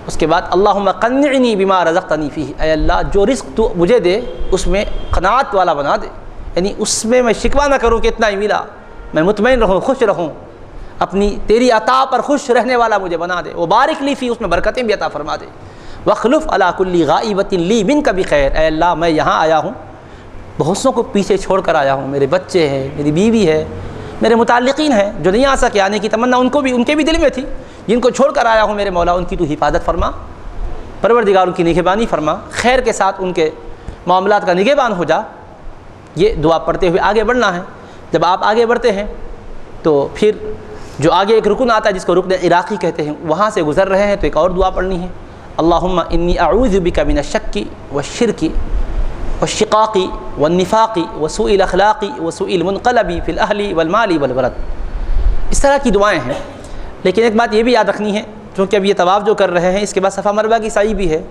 اس کے بعد اللہم قنعنی بما رزقتنی فیہ، اے اللہ جو رزق تو مجھے دے اس میں قناعت والا بنا دے، یعنی اس میں شکوہ نہ کروں کہ اتنا ہی ملا، میں مطمئن رہوں، خوش رہوں، اپنی تیری عطا پر خوش رہنے والا مجھے بنا دے، وبارک لی فی، اس میں برکتیں بھی عطا فرما دے، وخلف علی کل غائبۃ لی منک بخیر، اے اللہ میں یہاں آیا ہوں، بہت سوں کو پیچھے چھوڑ کر آیا ہوں، میرے بچے ہیں، میری بیوی ہے، میرے متعلقین ہیں جو نہیں آ سکے، آنے کی تمنا ان کے بھی دل میں تھی، جن کو چھوڑ کر آیا ہوں میرے مولا، ان کی تو حفاظت فرما، پروردگار ان کی نگہبانی فرما، خیر کے ساتھ ان کے معاملات کا نگہبان ہو جا۔ یہ دعا پڑھتے ہوئے آگے بڑھنا ہے۔ جب آپ آگے بڑھتے ہیں تو پھر جو آگے ایک رکن آتا ہے جس کو رکن عراقی کہتے ہیں، وہاں سے گزر رہے ہیں تو ایک اور دعا پڑھنی ہے، اللہم انی اعوذ بک من الشک والشرک والشقاق والنفاق وسوء الاخلاق وسوء المنقلب فی الاہل والمال والولد۔ اس طرح کی دعائیں ہیں، لیکن ایک بات یہ بھی یاد رکھنی ہے، چونکہ اب یہ طواف جو کر رہے ہیں اس کے بعد صفا مروہ کی سعی بھی ہے،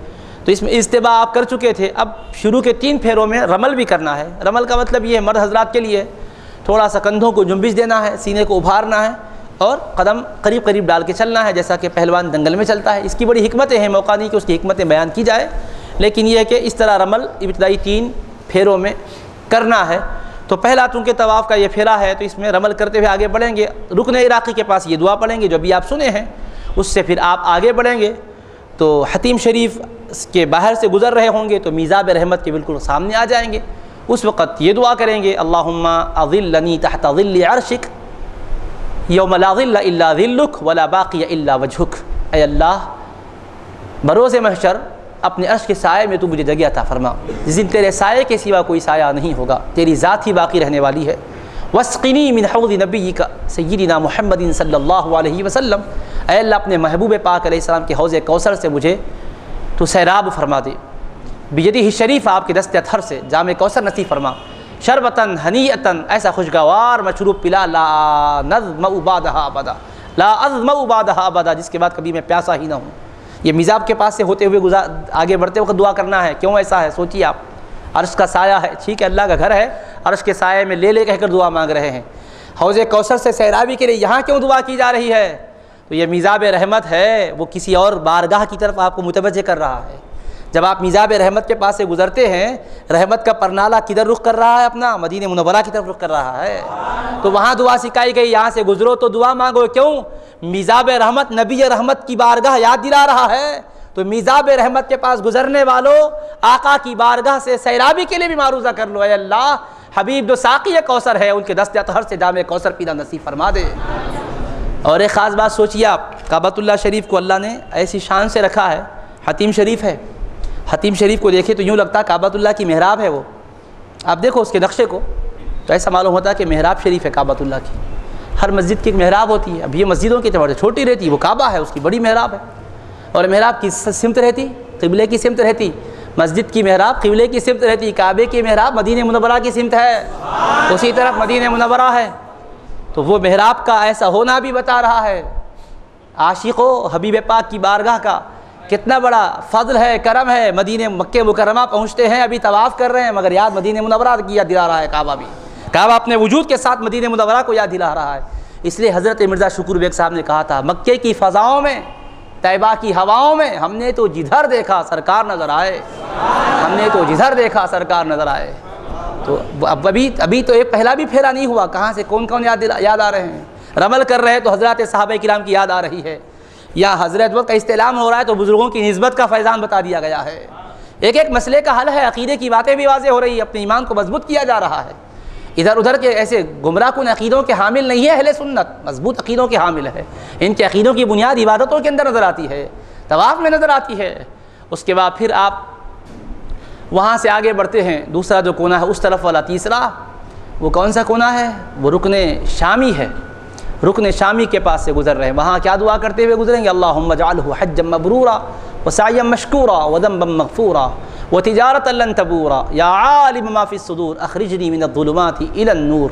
تو اس میں اجتباء آپ کر چکے تھے، اب شروع کے 3 پھیروں میں رمل بھی کرنا ہے۔ رمل کا مطلب یہ ہے مرد حضرات کے لیے تھوڑا سا کندھوں کو جنبش دینا ہے، سینے کو ابھارنا ہے اور قدم قریب قریب ڈال کے چلنا ہے، جیسا کہ پہلوان دنگل میں چلتا ہے۔ اس کی بڑی حکمتیں ہیں، موقع نہیں کہ اس کی حکمتیں بیان کی جائے، لیکن یہ ہے کہ اس طرح رمل ابتدائی 3 پھیروں میں کرنا ہے۔ تو پہلا چونکہ طواف کا یہ پھیرا ہے تو اس میں رمل کرتے ہوئے آگے بڑھیں گے، رکن عراقی کے پاس یہ دعا پڑھیں گے جو ابھی آپ سنے ہیں، اس سے پھر آپ آگے بڑھیں گے تو حتیم شریف کے باہر سے گزر رہے ہوں گے تو میزاب رحمت کے بالکل سامنے آ جائیں گے، اس وقت یہ دعا کریں گے اللہم اظلنی تحت ظل عرشک یوم لا ظل الا ظلک ولا باقی الا وجہک، اے اللہ بروز محشر اپنے عرش کے سائے میں تو مجھے جگہ عطا فرما، جس دن تیرے سائے کے سوا کوئی سایہ نہیں ہوگا، تیری ذات ہی باقی رہنے والی ہے۔ واسقنی من حوض نبیک سیدنا محمد صلی اللہ علیہ وسلم، اے اللہ اپنے محبوب پاک علیہ السلام کے حوض کوثر سے مجھے تو سیراب فرما دے، بیدہ شریف آپ کے دست اطہر سے جام کوثر نصیب فرما، شربتاً ہنیئتاً ایسا خوشگوار مشروب پلا لا نظمأ بعدہا ابدا، لا اظمأ بعدہا ابدا، جس کے بعد کبھی میں پیاسا ہی نہ ہوں۔ یہ میزاب کے پاس سے ہوتے ہوئے آگے بڑھتے وقت دعا کرنا ہے۔ کیوں ایسا ہے سوچیے آپ، عرش کا سایہ ہے، ٹھیک ہے اللہ کا گھر ہے، عرش کے سائے میں لے کہہ کر دعا مانگ رہے ہیں، حوض کوثر سے سیرابی کے لیے یہاں کیوں دعا کی جا رہی ہے؟ تو یہ میزاب رحمت ہے، وہ کسی اور بارگاہ کی طرف آپ کو متوجہ کر رہا ہے۔ جب آپ میزاب رحمت کے پاس سے گزرتے ہیں، رحمت کا پرنالہ کدھر رخ کر رہا ہے؟ اپنا مدینہ منورہ کی طرف رخ کر رہا ہے، تو وہاں دعا سکھائی گئی، یہاں سے گزرو تو دعا مانگو۔ کیوں؟ میزاب رحمت نبی رحمت کی بارگاہ یاد دلا رہا ہے، تو میزاب رحمت کے پاس گزرنے والوں آقا کی بارگاہ سے سیرابی کے لیے بھی معروضہ کر لو، اے اللہ حبیب جو ساقی کوثر ہے ان کے دست اطہر سے جام کوثر پینا نصیب فرما دے۔ اور ایک خاص بات سوچیے آپ، کعبۃ اللہ شریف کو اللہ نے ایسی شان سے رکھا ہے، حتیم شریف ہے، حتیم شریف کو دیکھے تو یوں لگتا ہے کعبۃ اللہ کی محراب ہے وہ، آپ دیکھو اس کے نقشے کو تو ایسا معلوم ہوتا ہے کہ محراب شریف ہے کعبۃ اللہ کی۔ ہر مسجد کی ایک محراب ہوتی ہے، اب یہ مسجدوں کی اعتبار سے چھوٹی رہتی ہے، وہ کعبہ ہے اس کی بڑی محراب ہے، اور محراب کی سمت رہتی قبلے کی سمت رہتی، مسجد کی محراب قبلے کی سمت رہتی، کعبے کی محراب مدینہ منورہ کی سمت ہے، اسی طرف مدینہ منورہ ہے، تو وہ محراب کا ایسا ہونا بھی بتا رہا ہے عاشقوں حبیب پاک کی بارگاہ کا کتنا بڑا فضل ہے، کرم ہے۔ مدینہ مکہ مکرمہ پہنچتے ہیں، ابھی طواف کر رہے ہیں، مگر یاد مدینہ منورہ کی یاد دلا رہا ہے کعبہ بھی، کعبہ اپنے وجود کے ساتھ مدینہ منورہ کو یاد دلا رہا ہے۔ اس لیے حضرت مرزا شکور بیگ صاحب نے کہا تھا، مکے کی فضاؤں میں طیبہ کی ہواؤں میں ہم نے تو جدھر دیکھا سرکار نظر آئے، ہم نے تو جدھر دیکھا سرکار نظر آئے۔ تو اب ابھی تو ایک پہلا بھی پھیرا نہیں ہوا، کہاں سے کون کون یاد آ رہے ہیں؟ رمل کر رہے تو حضرات صحابہ کرام کی یاد آ رہی ہے، یا حضرت وقت کا استعلام ہو رہا ہے تو بزرگوں کی نسبت کا فیضان بتا دیا گیا ہے، ایک ایک مسئلے کا حل ہے، عقیدے کی باتیں بھی واضح ہو رہی ہے، اپنے ایمان کو مضبوط کیا جا رہا ہے۔ ادھر ادھر کے ایسے گمراہ کن عقیدوں کے حامل نہیں ہے اہل سنت، مضبوط عقیدوں کے حامل ہے، ان کے عقیدوں کی بنیاد عبادتوں کے اندر نظر آتی ہے، طواف میں نظر آتی ہے۔ اس کے بعد پھر آپ وہاں سے آگے بڑھتے ہیں، دوسرا جو کونا ہے اس طرف والا تیسرا، وہ کون سا کونا ہے؟ وہ رکن شامی ہے، رکن شامی کے پاس سے گزر رہے ہیں، وہاں کیا دعا کرتے ہوئے گزریں گے؟ اللہم اجعلہ حجا مبرورا وسعیا مشکورا وذنبا مغفورا وتجارتا لن تبورا یا عالم ما فی الصدور اخرجنی من الظلمات الی النور،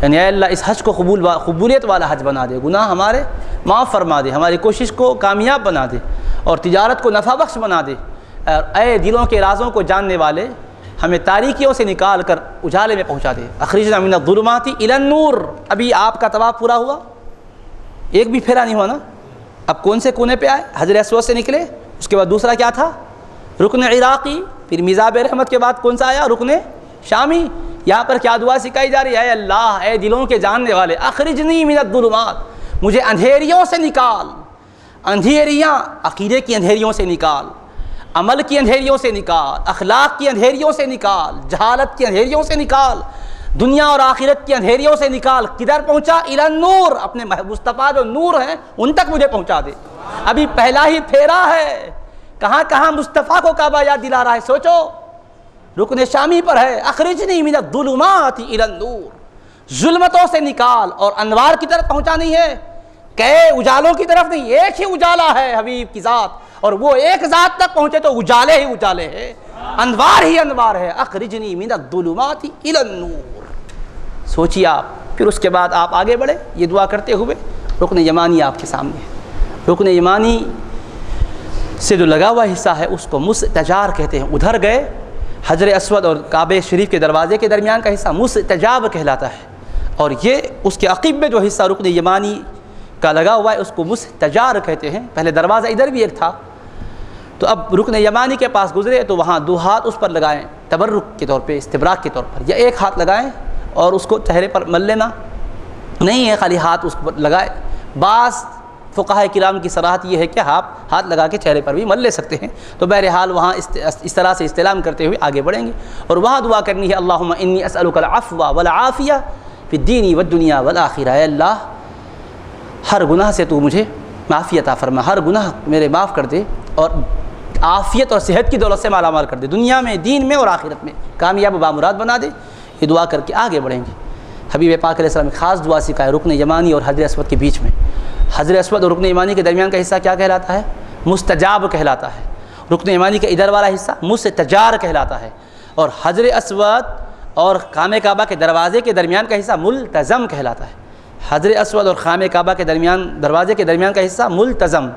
یعنی اے اللہ اس حج کو قبولیت والا حج بنا دے، گناہ ہمارے معاف فرما دے، ہماری کوشش کو کامیاب بنا دے، اور تجارت کو نفع بخش بنا دے، اور اے دلوں کے رازوں کو جاننے والے ہمیں تاریکیوں سے نکال کر اجالے میں پہنچا دے، اخرجنا من الظلمات الی النور۔ ابھی آپ کا طواف پورا ہوا، ایک بھی پھیرا نہیں ہوا نا، اب کون سے کونے پہ آئے؟ حجر اسود سے نکلے، اس کے بعد دوسرا کیا تھا؟ رکن عراقی، پھر میزاب رحمت کے بعد کون سا آیا؟ رکن شامی۔ یہاں پر کیا دعا سکھائی جا رہی ہے؟ اے اللہ اے دلوں کے جاننے والے، اخرجنی من الظلمات، مجھے اندھیریوں سے نکال، اندھیریاں عقیدے کی اندھیریوں سے نکال، عمل کی اندھیریوں سے نکال، اخلاق کی اندھیریوں سے نکال، جہالت کی اندھیریوں سے نکال، دنیا اور آخرت کی اندھیریوں سے نکال۔ کدھر پہنچا؟ الی النور، اپنے مصطفیٰ جو نور ہیں ان تک مجھے پہنچا دے۔ ابھی پہلا ہی پھیرا ہے، کہاں کہاں مصطفیٰ کو کعبہ یاد دلا رہا ہے، سوچو، رکن شامی پر ہے، اخرجنی من الظلمات الی النور، ظلمتوں سے نکال اور انوار کی طرف پہنچا نہیں ہے، کئے اجالوں کی طرف نہیں، ایک ہی اجالا ہے حبیب کی ذات، اور وہ ایک ذات تک پہنچے تو اجالے ہی اجالے ہیں، انوار ہی انوار ہے، اخرجنی من الظلمات الی النور۔ سوچیے آپ، پھر اس کے بعد آپ آگے بڑھے یہ دعا کرتے ہوئے، رکن یمانی آپ کے سامنے ہے، رکن یمانی سے جو لگا ہوا حصہ ہے اس کو مستجار کہتے ہیں، ادھر گئے حجر اسود اور کعبہ شریف کے دروازے کے درمیان کا حصہ مستجاب کہلاتا ہے، اور یہ اس کے عقب میں جو حصہ رکن یمانی کا لگا ہوا ہے اس کو مستجار کہتے ہیں۔ پہلے دروازہ ادھر بھی ایک تھا، تو اب رکن یمانی کے پاس گزرے تو وہاں دو ہاتھ اس پر لگائیں تبرک کے طور پہ، استبراک کے طور پر، یا ایک ہاتھ لگائیں اور اس کو چہرے پر مل لینا نہیں ہے، خالی ہاتھ اس پر لگائے۔ بعض فقہاء کرام کی صراحت یہ ہے کہ آپ ہاتھ لگا کے چہرے پر بھی مل لے سکتے ہیں۔ تو بہرحال وہاں اس طرح سے استلام کرتے ہوئے آگے بڑھیں گے، اور وہاں دعا کرنی ہے اللہم انی اسألک العفو والعافیہ فی الدین والدنیا والآخرہ، اے اللہ ہر گناہ سے تو مجھے معافی عطا فرما، ہر گناہ میرے معاف کر دے، اور عافیت اور صحت کی دولت سے مالا مال کر دے، دنیا میں، دین میں اور آخرت میں کامیاب و بامراد بنا دے۔ یہ دعا کر کے آگے بڑھیں گے۔ حبیب پاک علیہ السلام نے خاص دعا سکھائے رکن یمانی اور حجر اسود کے بیچ میں۔ حجر اسود اور رکن یمانی کے درمیان کا حصہ کیا کہلاتا ہے؟ مستجاب کہلاتا ہے۔ رکن یمانی کے ادھر والا حصہ مستجار کہلاتا ہے، اور حجر اسود اور خانہ کعبہ کے دروازے کے درمیان کا حصہ ملتزم کہلاتا ہے۔ حجر اسود اور خانہ کعبہ کے درمیان، دروازے کے درمیان کا حصہ ملتزم،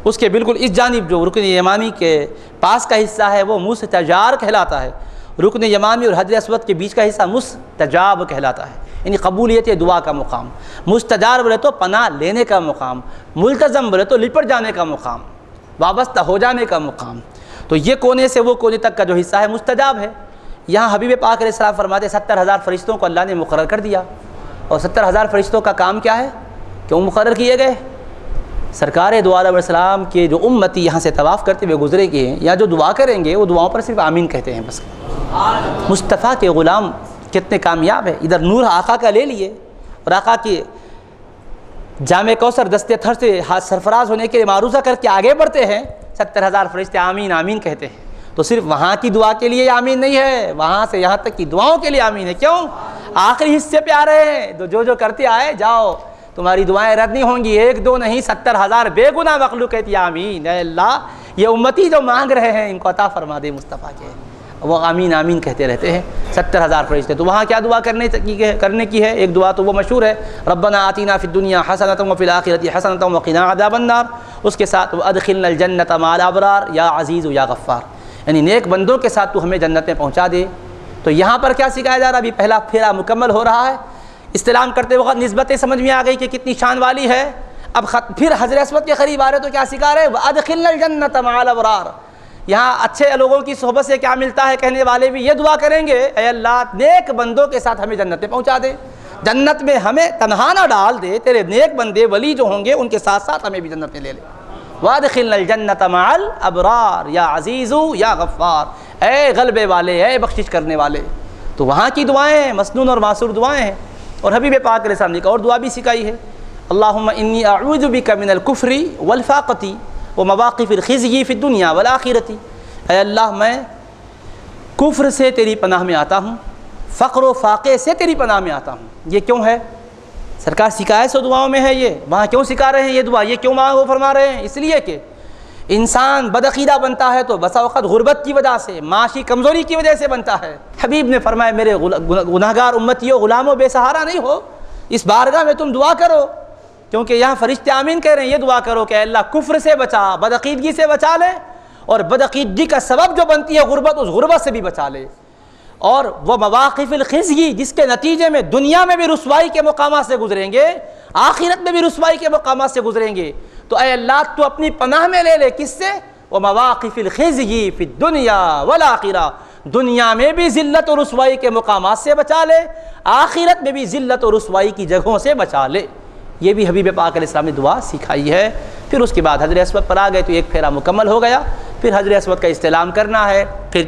اس کے بالکل اس جانب جو رکن یمانی کے پاس کا حصہ ہے وہ مستجار کہلاتا ہے۔ رکن یمانی اور حجر اسود کے بیچ کا حصہ مستجاب کہلاتا ہے، یعنی قبولیت دعا کا مقام۔ مستجار بولے تو پناہ لینے کا مقام، ملتزم بولے تو لپٹ جانے کا مقام، وابستہ ہو جانے کا مقام۔ تو یہ کونے سے وہ کونے تک کا جو حصہ ہے مستجاب ہے۔ یہاں حبیب پاک علیہ السلام فرماتے 70,000 فرشتوں کو اللہ نے مقرر کر دیا، اور 70,000 فرشتوں کا کام کیا ہے؟ کیوں مقرر کیے گئے؟ سرکار دو عالم علیہ السلام کے جو امتی یہاں سے طواف کرتے ہوئے گزرے گئے ہیں یا جو دعا کریں گے وہ دعاؤں پر صرف آمین کہتے ہیں بس۔ مصطفیٰ کے غلام کتنے کامیاب ہے، ادھر نور آقا کا لے لیے، اور آقا کی جامع کوثر دستے تھر سے سرفراز ہونے کے لیے معروضہ کر کے آگے بڑھتے ہیں، 70,000 فرشتے آمین آمین کہتے ہیں۔ تو صرف وہاں کی دعا کے لیے آمین نہیں ہے، وہاں سے یہاں تک کی دعاؤں کے لیے آمین ہے۔ کیوں؟ آخری حصے پہ آ رہے ہیں، تو جو کرتے آئے جاؤ، تمہاری دعائیں رد نہیں ہوں گی، 1 2 نہیں 70,000 بے گناہ مخلوق کہتی آمین، اے اللہ یہ امتی جو مانگ رہے ہیں ان کو عطا فرما دے مصطفیٰ کے، وہ آمین آمین کہتے رہتے ہیں 70,000 فرشتے۔ تو وہاں کیا دعا کرنے کی ہے؟ ایک دعا تو وہ مشہور ہے ربنا آتینا فی الدنیا حسنۃ وفی الآخرۃ حسنۃ وقنا عذاب النار، اس کے ساتھ وادخلنا الجنۃ مع الابرار یا عزیز یا غفار، یعنی نیک بندوں کے ساتھ تو ہمیں جنت میں پہنچا دے۔ تو یہاں پر کیا سکھایا جا رہا ہے؟ ابھی پہلا پھیرا مکمل ہو رہا ہے، استلام کرتے وقت نسبتیں سمجھ میں آ گئی کہ کتنی شان والی ہے۔ اب پھر حجر اسود کے قریب آ رہے تو کیا سکھا رہے؟ وادخلنا الجنۃ مع الابرار، یہاں اچھے لوگوں کی صحبت سے کیا ملتا ہے؟ کہنے والے بھی یہ دعا کریں گے اے اللہ نیک بندوں کے ساتھ ہمیں جنت میں پہنچا دے، جنت میں ہمیں تنہا نہ ڈال دے، تیرے نیک بندے ولی جو ہوں گے ان کے ساتھ ساتھ ہمیں بھی جنت میں لے لے۔ وادخلنا الجنۃ مع الابرار یا عزیز یا غفار، اے غلبے والے، اے بخشش کرنے والے۔ تو وہاں کی دعائیں ہیں، مسنون اور معصور دعائیں ہیں۔ اور حبیب پاک علیہ السلام نے ایک اور دعا بھی سکھائی ہے، اللہم انی اعوذ بک من الکفر والفاقۃ ومواقف الخزي فی الدنیا والآخرۃ، اے اللہ میں کفر سے تیری پناہ میں آتا ہوں، فقر و فاقے سے تیری پناہ میں آتا ہوں۔ یہ کیوں ہے؟ سرکار سکھائے سو دعاؤں میں ہے، یہ وہاں کیوں سکھا رہے ہیں یہ دعا؟ یہ کیوں وہ فرما رہے ہیں؟ اس لیے کہ انسان بدعقیدہ بنتا ہے تو بسا وقت غربت کی وجہ سے، معاشی کمزوری کی وجہ سے بنتا ہے۔ حبیب نے فرمایا میرے گناہگار امتیوں، غلاموں، بے سہارا نہیں ہو، اس بارگاہ میں تم دعا کرو، کیونکہ یہاں فرشتے آمین کہہ رہے ہیں، یہ دعا کرو کہ اللہ کفر سے بچا، بدعقیدگی سے بچا لے، اور بدعقیدگی کا سبب جو بنتی ہے غربت، اس غربت سے بھی بچا لے، اور وہ مواقف الخزي جس کے نتیجے میں دنیا میں بھی رسوائی کے مقامات سے گزریں گے، آخرت میں بھی رسوائی کے مقامات سے گزریں گے، تو اے اللہ تو اپنی پناہ میں لے لے، کس سے؟ ومواقف الخزي فی الدنیا والآخرہ، دنیا میں بھی ذلت اور رسوائی کے مقامات سے بچا لے، آخرت میں بھی ذلت اور رسوائی کی جگہوں سے بچا لے۔ یہ بھی حبیب پاک علیہ السلام نے دعا سکھائی ہے۔ پھر اس کے بعد حجر اسود پر آ گئے تو ایک پھیرا مکمل ہو گیا، پھر حجر اسود کا استلام کرنا ہے، پھر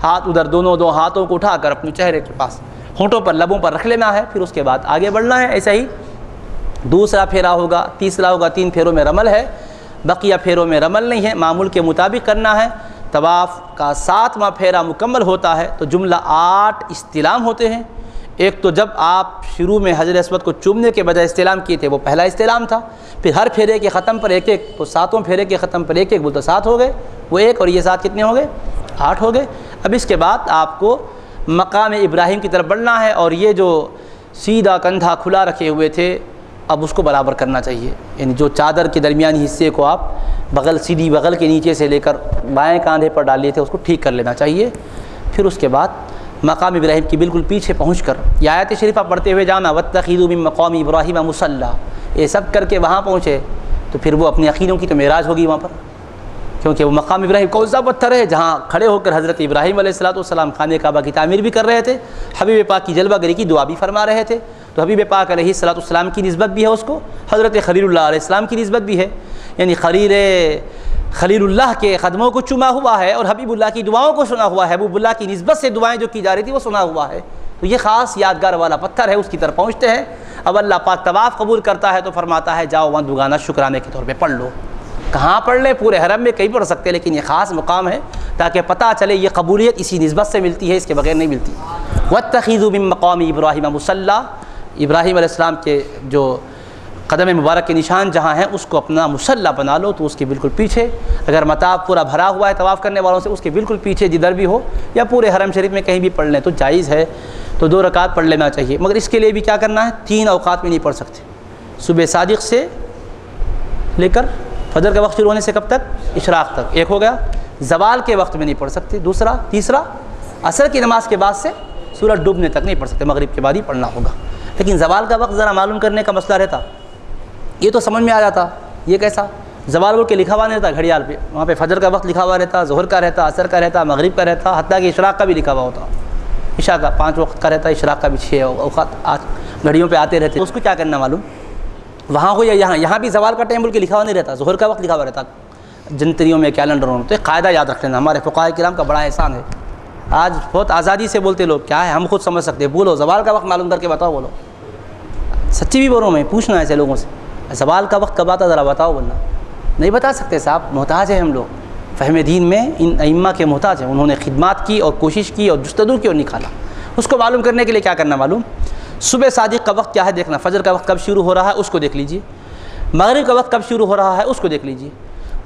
ہاتھ ادھر دو ہاتھوں کو اٹھا کر اپنے چہرے کے پاس ہونٹوں پر لبوں پر رکھ لینا ہے، پھر اس کے بعد آگے بڑھنا ہے۔ ایسا ہی دوسرا پھیرا ہوگا، تیسرا ہوگا، 3 پھیروں میں رمل ہے، بقیہ پھیروں میں رمل نہیں ہے، معمول کے مطابق کرنا ہے۔ طواف کا 7واں پھیرا مکمل ہوتا ہے تو جملہ 8 استلام ہوتے ہیں۔ ایک تو جب آپ شروع میں حجر اسود کو چومنے کے بجائے استلام کیے تھے وہ پہلا استلام تھا، پھر ہر پھیرے کے ختم پر ایک ایک، تو 7واں پھیرے کے ختم پر ایک ایک بول تو 7 ہو گئے، وہ ایک اور یہ 7 کتنے ہو گئے؟ 8 ہو گئے۔ اب اس کے بعد آپ کو مقام ابراہیم کی طرف بڑھنا ہے، اور یہ جو سیدھا کندھا کھلا رکھے ہوئے تھے اب اس کو برابر کرنا چاہیے، یعنی جو چادر کے درمیانی حصے کو آپ بغل، سیدھی بغل کے نیچے سے لے کر بائیں کاندھے پر ڈال لیے تھے اس کو ٹھیک کر لینا چاہیے۔ پھر اس کے بعد مقام ابراہیم کی بالکل پیچھے پہنچ کر یہ آیت شریفہ پڑھتے ہوئے جانا، واتخذوا من مقام ابراہیم مصلی، یہ سب کر کے وہاں پہنچے تو پھر وہ اپنے عقیدوں کی تو معراج ہوگی وہاں پر، کیونکہ وہ مقام ابراہیم کون سا پتھر ہے جہاں کھڑے ہو کر حضرت ابراہیم علیہ الصلوۃ والسلام خانہ کعبہ کی تعمیر بھی کر رہے تھے، حبیب پاک کی جلوہ گری کی دعا بھی فرما رہے تھے۔ تو حبیب پاک علیہ الصلوۃ والسلام کی نسبت بھی ہے اس کو، حضرت خلیل اللہ علیہ السلام کی نسبت بھی ہے، یعنی خلیل اللہ کے قدموں کو چوما ہوا ہے اور حبیب اللہ کی دعاؤں کو سنا ہوا ہے، حبیب اللہ کی نسبت سے دعائیں جو کی جا رہی تھی وہ سنا ہوا ہے، تو یہ خاص یادگار والا پتھر ہے، اس کی طرف پہنچتے ہیں۔ اب اللہ پاک طواف قبول کرتا ہے تو فرماتا ہے جاؤ وہاں دوگانہ شکرانے کے طور پہ پڑھ لو۔ کہاں پڑھ لیں؟ پورے حرم میں کہیں پڑھ سکتے، لیکن یہ خاص مقام ہے تاکہ پتہ چلے یہ قبولیت اسی نسبت سے ملتی ہے، اس کے بغیر نہیں ملتی۔ وَاتَّخِذُوا مِن مَّقَامِ إِبْرَاهِيمَ مُصَلًّى، ابراہیم علیہ السلام کے جو قدم مبارک کے نشان جہاں ہیں اس کو اپنا مصلی بنا لو، تو اس کے بالکل پیچھے، اگر مطاف پورا بھرا ہوا ہے طواف کرنے والوں سے، اس کے بالکل پیچھے جدھر بھی ہو، یا پورے حرم شریف میں کہیں بھی پڑھ لیں تو جائز ہے، تو 2 رکعت پڑھ لینا چاہیے، مگر اس کے لیے بھی کیا کرنا ہے؟ 3 اوقات میں نہیں پڑھ سکتے، صبح صادق سے لے کر فجر کا وقت شروع ہونے سے کب تک؟ اشراق تک، ایک ہو گیا۔ زوال کے وقت میں نہیں پڑھ سکتے، دوسرا، تیسرا عصر کی نماز کے بعد سے سورج ڈوبنے تک نہیں پڑھ سکتے، مغرب کے بعد ہی پڑھنا ہوگا۔ لیکن زوال کا وقت ذرا معلوم کرنے کا مسئلہ رہتا، یہ تو سمجھ میں آ جاتا، یہ کیسا؟ زوال بول کے لکھا ہوا نہیں رہتا گھڑیال پہ، وہاں پہ فجر کا وقت لکھا ہوا رہتا، ظہر کا رہتا، عصر کا رہتا، مغرب کا رہتا، حتیٰ کہ اشراق کا بھی لکھا ہوا ہوتا، عشاء کا 5 وقت کا رہتا، اشراق کا بھی 6 اوقات گھڑیوں پہ آتے رہتے، اس کو کیا کرنا معلوم؟ وہاں ہو یا یہاں بھی زوال کا ٹائم بول کے لکھا ہوا نہیں رہتا، ظہر کا وقت لکھا ہوا رہتا جنتریوں میں، کیلنڈروں میں، تو ایک قاعدہ یاد رکھ لینا، ہمارے فقہاء کرام کا بڑا احسان ہے، آج بہت آزادی سے بولتے لوگ، کیا ہے ہم خود سمجھ سکتے ہیں، بولو زوال کا وقت معلوم کر کے بتاؤ، بولو، سچی بھی بول رہا ہوں میں، پوچھنا ہے ایسے لوگوں سے، زوال کا وقت کب آتا ذرا بتاؤ، ورنہ نہیں بتا سکتے صاحب، محتاج ہیں ہم لوگ، فہم دین میں ان ائمہ کے محتاج ہیں، انہوں نے خدمات کی اور کوشش کی اور جستجو کی اور نکالا، اس کو معلوم کرنے کے لیے کیا کرنا معلوم؟ صبح صادق کا وقت کیا ہے دیکھنا، فجر کا وقت کب شروع ہو رہا ہے اس کو دیکھ لیجیے، مغرب کا وقت کب شروع ہو رہا ہے اس کو دیکھ لیجیے،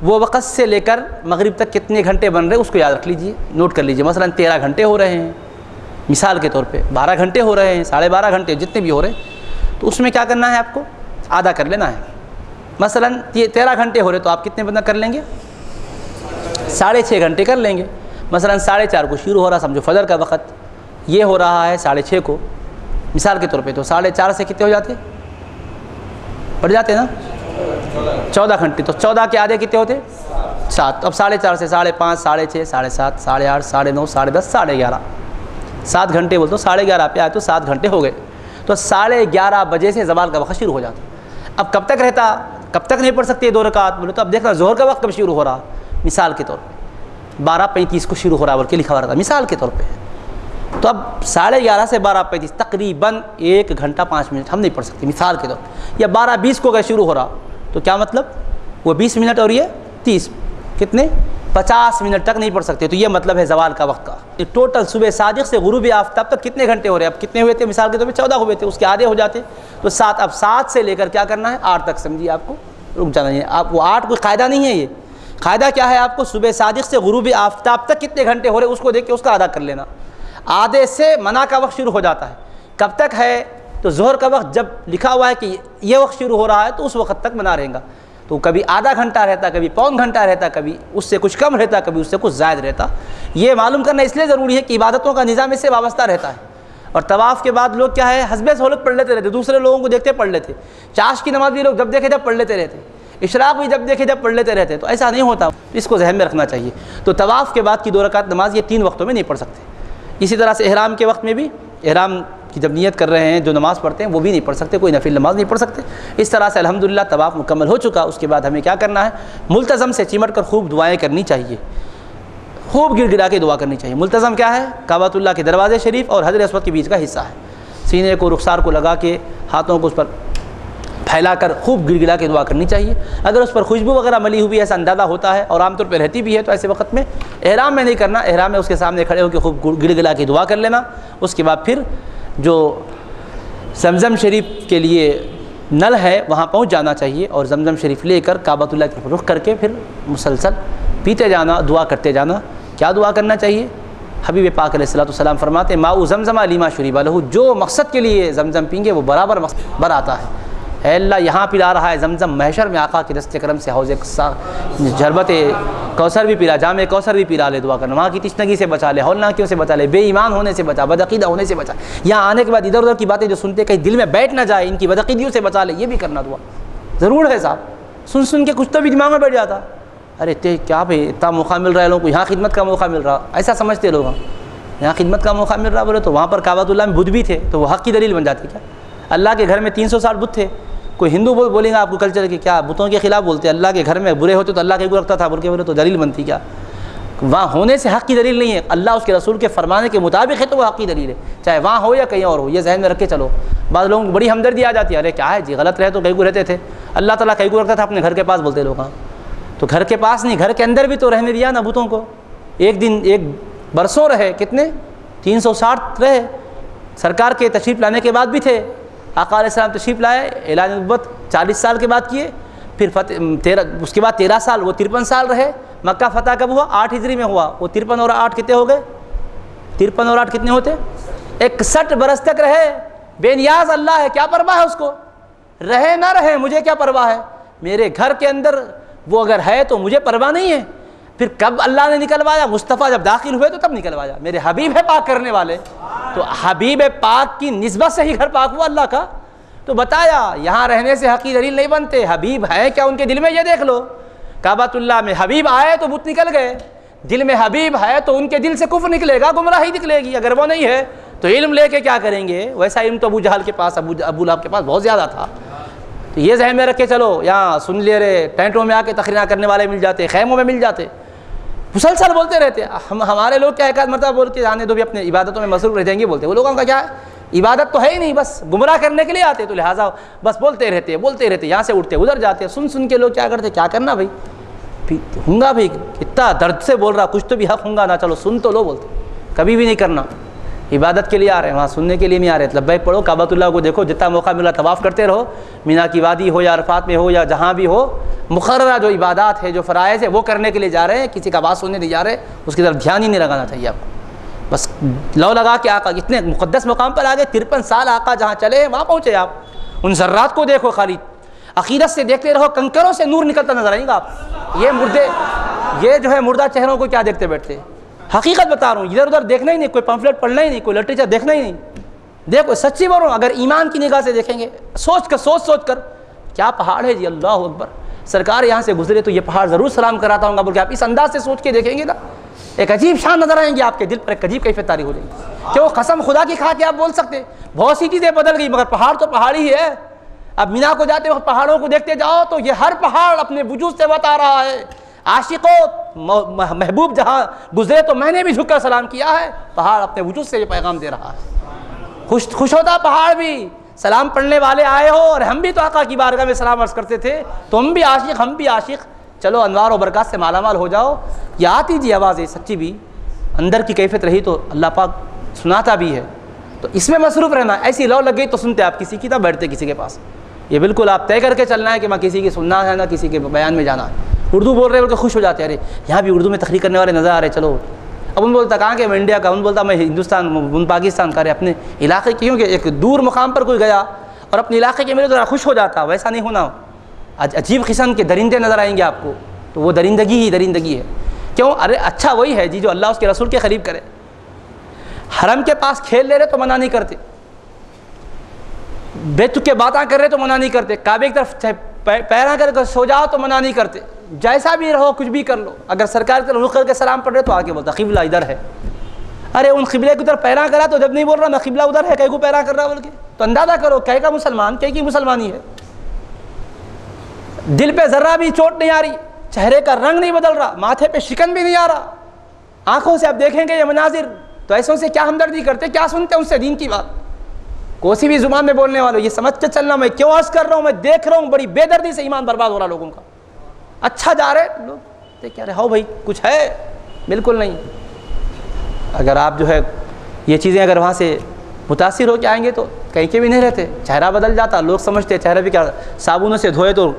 وہ وقت سے لے کر مغرب تک کتنے گھنٹے بن رہے اس کو یاد رکھ لیجیے، نوٹ کر لیجیے، مثلا 13 گھنٹے ہو رہے ہیں مثال کے طور پہ، 12 گھنٹے ہو رہے ہیں، 12.5 گھنٹے، جتنے بھی ہو رہے ہیں، تو اس میں کیا کرنا ہے آپ کو؟ آدھا کر لینا ہے، مثلا 13 گھنٹے ہو رہے تو آپ کتنے بندہ کر لیں گے؟ 6.5 گھنٹے کر لیں گے، مثلا 4:30 کو شروع ہو رہا، سمجھو فجر کا وقت یہ ہو رہا ہے 6:30 کو مثال کے طور پہ، تو 4:30 سے کتنے ہو جاتے؟ بڑھ جاتے نا 14 گھنٹے، تو 14 کے آدھے کتنے ہوتے؟ 7، اب 4:30 سے 5:30 6:30 7:30 8:30 9:30 10:30 11:30 7 گھنٹے بول تو 11:30 پہ آئے تو 7 گھنٹے ہو گئے، تو 11:30 بجے سے زوال کا وقت شروع ہو جاتا، اب کب تک رہتا؟ کب تک نہیں پڑھ سکتے 2 رکعت؟ بولے تو اب دیکھنا ظہر کا وقت کب شروع ہو رہا، مثال کے طور پہ 12:35 کو شروع ہو رہا بول کے لکھا ہوا رہتا مثال کے طور پہ، تو اب 11:30 سے 12:35 تقریباً 1 گھنٹہ 5 منٹ ہم نہیں پڑھ سکتے مثال کے طور پہ، یا 12:20 کو اگر شروع ہو رہا تو کیا مطلب؟ وہ 20 منٹ اور یہ 30، کتنے؟ 50 منٹ تک نہیں پڑھ سکتے، تو یہ مطلب ہے زوال کا وقت کا۔ ٹوٹل صبح صادق سے غروب آفتاب تک کتنے گھنٹے ہو رہے ہیں؟ اب کتنے ہوئے تھے مثال کے طور پہ؟ 14 ہوئے تھے، اس کے آدھے ہو جاتے تو 7، اب 7 سے لے کر کیا کرنا ہے؟ 8 تک، سمجھیے آپ کو رک جانا ہے، آپ وہ 8 کوئی قاعدہ نہیں ہے، یہ قاعدہ کیا ہے؟ آپ کو صبح صادق سے غروب آفتاب تک کتنے گھنٹے ہو رہے ہیں اس کو دیکھ کے اس کا ادا کر لینا، آدھے سے منع کا وقت شروع ہو جاتا ہے، کب تک ہے؟ تو ظہر کا وقت جب لکھا ہوا ہے کہ یہ وقت شروع ہو رہا ہے تو اس وقت تک منع رہے گا، تو کبھی آدھا گھنٹہ رہتا، کبھی پون گھنٹہ رہتا، کبھی اس سے کچھ کم رہتا، کبھی اس سے کچھ زائد رہتا، یہ معلوم کرنا اس لیے ضروری ہے کہ عبادتوں کا نظام اس سے وابستہ رہتا ہے، اور طواف کے بعد لوگ کیا ہے حسب سہولت پڑھ لیتے رہتے، دوسرے لوگوں کو دیکھتے پڑھ لیتے، چاش کی نماز بھی لوگ جب دیکھے جب پڑھ لیتے رہتے، اشراق بھی جب دیکھے جب پڑھ لیتے رہتے، تو ایسا نہیں ہوتا، اس کو ذہن میں رکھنا چاہیے۔ تو طواف کے بعد کی 2 رکعت نماز یہ 3 وقتوں میں نہیں پڑھ سکتے، اسی طرح سے احرام کے وقت میں بھی، احرام کی جب نیت کر رہے ہیں جو نماز پڑھتے ہیں وہ بھی نہیں پڑھ سکتے، کوئی نفل نماز نہیں پڑھ سکتے۔ اس طرح سے الحمدللہ طواف مکمل ہو چکا، اس کے بعد ہمیں کیا کرنا ہے؟ ملتزم سے چمٹ کر خوب دعائیں کرنی چاہیے، خوب گر گرا کے دعا کرنی چاہیے۔ ملتزم کیا ہے؟ کعبۃ اللہ کے دروازے شریف اور حجر اسود کے بیچ کا حصہ ہے، سینے کو رخسار کو لگا کے ہاتھوں کو اس پر پھیلا کر خوب گر گرا کے دعا کرنی چاہیے، اگر اس پر خوشبو وغیرہ ملی ہوئی ایسا اندازہ ہوتا ہے اور عام طور پہ رہتی بھی ہے تو ایسے وقت میں احرام میں نہیں کرنا، احرام میں اس کے سامنے کھڑے ہو کے خوب گر گرا کے دعا کر لینا، اس کے بعد پھر جو زمزم شریف کے لیے نل ہے وہاں پہنچ جانا چاہیے اور زمزم شریف لے کر کعبۃ اللہ کی طرف رخ کر کے پھر مسلسل پیتے جانا، دعا کرتے جانا۔ کیا دعا کرنا چاہیے؟ حبیب پاک علیہ الصلوۃ والسلام فرماتے ہیں ماء زمزم لما شرب لہ، جو مقصد کے لیے زمزم پئیں گے وہ برابر مقصد بر آتا ہے۔ اے اللہ یہاں پلا رہا ہے زمزم، محشر میں آقا کی دست کرم سے حوض جربت کوثر بھی پیلا، جام کوثر بھی پیلا لے، دعا کرنا وہاں کی تشنگی سے بچا لے، ہولناکیوں سے بچا لے، بے ایمان ہونے سے بچا، بدعقیدہ ہونے سے بچا، یہاں آنے کے بعد ادھر ادھر کی باتیں جو سنتے کہیں دل میں بیٹھ نہ جائے، ان کی بدعقیدیوں سے بچا لے، یہ بھی کرنا دعا ضرور ہے صاحب۔ سن کے کچھ تو بھی دماغ میں بیٹھ جاتا، ارے کیا بھائی اتنا موقع مل رہا ہے لوگوں کو، یہاں خدمت کا موقع مل رہا، ایسا سمجھتے لوگ، ہم یہاں خدمت کا موقع مل رہا بولے تو وہاں پر کعبۃ اللہ میں بدھ بھی تھے تو وہ حق کی دلیل بن جاتی کیا؟ اللہ کے گھر میں 360 بت تھے. کوئی ہندو بولیں گا آپ کو کلچر کہ کیا بتوں کے خلاف بولتے ہیں, اللہ کے گھر میں برے ہوتے تو اللہ کے کو رکھتا تھا بول کے بولے تو دلیل بنتی کیا؟ وہاں ہونے سے حق کی دلیل نہیں ہے, اللہ اس کے رسول کے فرمانے کے مطابق ہے تو وہ حق کی دلیل ہے, چاہے وہاں ہو یا کہیں اور ہو. یہ ذہن میں رکھ کے چلو. بعض لوگوں کو بڑی ہمدردی آ جاتی ہے, ارے کیا ہے جی غلط رہے تو کہیں کو رہتے تھے, اللہ تعالیٰ کہیں کو رکھتا تھا اپنے گھر کے پاس بولتے لوگ. ہاں تو گھر کے پاس نہیں, گھر کے اندر بھی تو رہنے دیا نا بتوں کو. ایک دن ایک برسوں رہے, کتنے 360 رہے. سرکار کے تشریف لانے کے بعد بھی تھے. آقا علیہ السلام تشریف لائے, اعلان نبوت 40 سال کے بعد کیے, پھر اس کے بعد 13 سال, وہ 53 سال رہے. مکہ فتح کب ہوا؟ 8 ہجری میں ہوا. وہ 53 اور 8 کتنے ہو گئے؟ 53 اور 8 کتنے ہوتے؟ 61 برس تک رہے. بے نیاز اللہ ہے, کیا پرواہ ہے اس کو؟ رہے نہ رہے مجھے کیا پرواہ ہے, میرے گھر کے اندر وہ اگر ہے تو مجھے پرواہ نہیں ہے. پھر کب اللہ نے نکلوایا؟ مصطفیٰ جب داخل ہوئے تو تب نکلوایا. میرے حبیب ہے پاک کرنے والے, تو حبیب پاک کی نسبت سے ہی گھر پاک ہوا اللہ کا. تو بتایا یہاں رہنے سے حقیقی دلیل نہیں بنتے. حبیب ہے کیا ان کے دل میں؟ یہ دیکھ لو. کعبۃ اللہ میں حبیب آئے تو بت نکل گئے, دل میں حبیب ہے تو ان کے دل سے کفر نکلے گا, گمراہی نکلے گی. اگر وہ نہیں ہے تو علم لے کے کیا کریں گے؟ ویسا علم تو ابو جہل کے پاس, ابو لہب کے پاس بہت زیادہ تھا. تو یہ ذہن میں رکھ کے چلو. یہاں سن لے رہے, ٹینٹوں میں آ کے تقریریں کرنے والے مل جاتے, خیموں میں مل جاتے, مسلسل بولتے رہتے. ہمارے لوگ کیا ایک آدھ مرتبہ بول کے جانے دو بھی اپنے عبادتوں میں مصروف رہ جائیں گے بولتے. وہ لوگوں کا کیا ہے, عبادت تو ہے ہی نہیں, بس گمراہ کرنے کے لیے آتے, تو لہٰذا بس بولتے رہتے, یہاں سے اٹھتے ادھر جاتے. سن کے لوگ کیا کرتے, کیا کرنا بھائی, ہوں گا بھائی اتنا درد سے بول رہا, کچھ تو بھی حق ہوں گا نا, چلو سن تو لو. بولتے کبھی بھی نہیں کرنا. عبادت کے لیے آ رہے ہیں, وہاں سننے کے لیے نہیں آ رہے. لبیک پڑھو, کعبۃ اللہ کو دیکھو, جتنا موقع ملا طواف کرتے رہو. مینا کی وادی ہو یا عرفات میں ہو یا جہاں بھی ہو, مقررہ جو عبادات ہے, جو فرائض ہے, وہ کرنے کے لیے جا رہے ہیں. کسی کا بات سننے نہیں جا رہے, اس کی طرف دھیان ہی نہیں لگانا چاہیے آپ کو. بس لو لگا کے آقا اتنے مقدس مقام پر آ گئے. 53 سال آقا جہاں چلے وہاں پہنچے آپ. ان ذرات کو دیکھو خالی, عقیدت سے دیکھتے رہو, کنکروں سے نور نکلتا نظر آئے گا آپ. یہ مردے, یہ جو ہے مردہ چہروں کو کیا دیکھتے بیٹھتے. حقیقت بتا رہا ہوں, ادھر ادھر دیکھنا ہی نہیں, کوئی پمفلٹ پڑھنا ہی نہیں, کوئی لٹریچر دیکھنا ہی نہیں. دیکھو سچی بول رہا ہوں, اگر ایمان کی نگاہ سے دیکھیں گے, سوچ کر کیا پہاڑ ہے جی, اللہ اکبر. سرکار یہاں سے گزرے تو یہ پہاڑ ضرور سلام کراتا ہوں گا بول کے آپ اس انداز سے سوچ کے دیکھیں گے نا, ایک عجیب شان نظر آئیں گے آپ کے دل پر, ایک عجیب کیفیت طاری ہو جائے گی کہ وہ قسم خدا کی کھا کے آپ بول سکتے. بہت سی چیزیں بدل گئی مگر پہاڑ تو پہاڑ ہی ہے. اب مینا کو جاتے وقت پہاڑوں کو دیکھتے جاؤ تو یہ ہر پہاڑ اپنے وجود سے بتا رہا ہے, عاشقوں محبوب جہاں گزرے تو میں نے بھی جھک کر سلام کیا ہے. پہاڑ اپنے وجود سے یہ پیغام دے رہا ہے. خوش ہوتا پہاڑ بھی, سلام پڑھنے والے آئے ہو, اور ہم بھی تو آقا کی بارگاہ میں سلام عرض کرتے تھے. تم بھی عاشق, ہم بھی عاشق, چلو انوار و برکات سے مالا مال ہو جاؤ. یہ آتی جی آوازیں سچی بھی, اندر کی کیفیت رہی تو اللہ پاک سناتا بھی ہے. تو اس میں مصروف رہنا. ایسی لو لگ گئی تو سنتے آپ کسی کی, تب بیٹھتے کسی کے پاس. یہ بالکل آپ طے کر کے چلنا ہے کہ میں کسی کی سننا ہے, نہ کسی کے بیان میں جانا ہے. اردو بول رہے بول کے خوش ہو جاتے ہیں, ارے یہاں بھی اردو میں تقریر کرنے والے نظر آ رہے, چلو. اب ان بولتا کہاں کہ میں انڈیا کا, ان بولتا میں ہندوستان, ان پاکستان کا. رہے اپنے علاقے کی, کیونکہ ایک دور مقام پر کوئی گیا اور اپنے علاقے کے میرے ذرا خوش ہو جاتا. ویسا نہیں ہونا. عجیب قسم کے درندے نظر آئیں گے آپ کو, تو وہ درندگی ہے. کیوں؟ ارے اچھا وہی ہے جی جو اللہ اس کے رسول کے قریب کرے. حرم کے پاس کھیل لے رہے تو منع نہیں کرتے, بے تکے باتیں کر رہے تو منع نہیں کرتے, کعبے کی طرف پیرا کر کے سو جاؤ تو منع نہیں کرتے. جیسا بھی رہو, کچھ بھی کر لو. اگر سرکار کی طرف رخ کر کے سلام پڑھ رہے تو آگے بولتا قبلہ ادھر ہے. ارے ان قبلے کی طرف پیرا کرا تو جب نہیں بول رہا میں قبلہ ادھر ہے, کہیں کو پیرا کر رہا بول کے, تو اندازہ کرو کہیں کا مسلمان, کہیں کی مسلمانی ہے. دل پہ ذرہ بھی چوٹ نہیں آ رہی, چہرے کا رنگ نہیں بدل رہا, ماتھے پہ شکن بھی نہیں آ رہا. آنکھوں سے آپ دیکھیں گے یہ مناظر تو ایسوں سے کیا ہمدردی کرتے, کیا سنتے ان سے دین کی بات. کوسی بھی زبان میں بولنے والوں, یہ سمجھ کے چلنا میں کیوں عرض کر رہا ہوں, میں دیکھ رہا ہوں بڑی بے دردی سے ایمان برباد ہو رہا لوگوں کا. اچھا جا رہے لوگ, دیکھ کیا رہے ہو بھائی, کچھ ہے؟ بالکل نہیں. اگر آپ جو ہے یہ چیزیں اگر وہاں سے متاثر ہو کے آئیں گے تو کہیں کے بھی نہیں رہتے. چہرہ بدل جاتا, لوگ سمجھتے چہرہ بھی کیا صابنوں سے دھوئے تو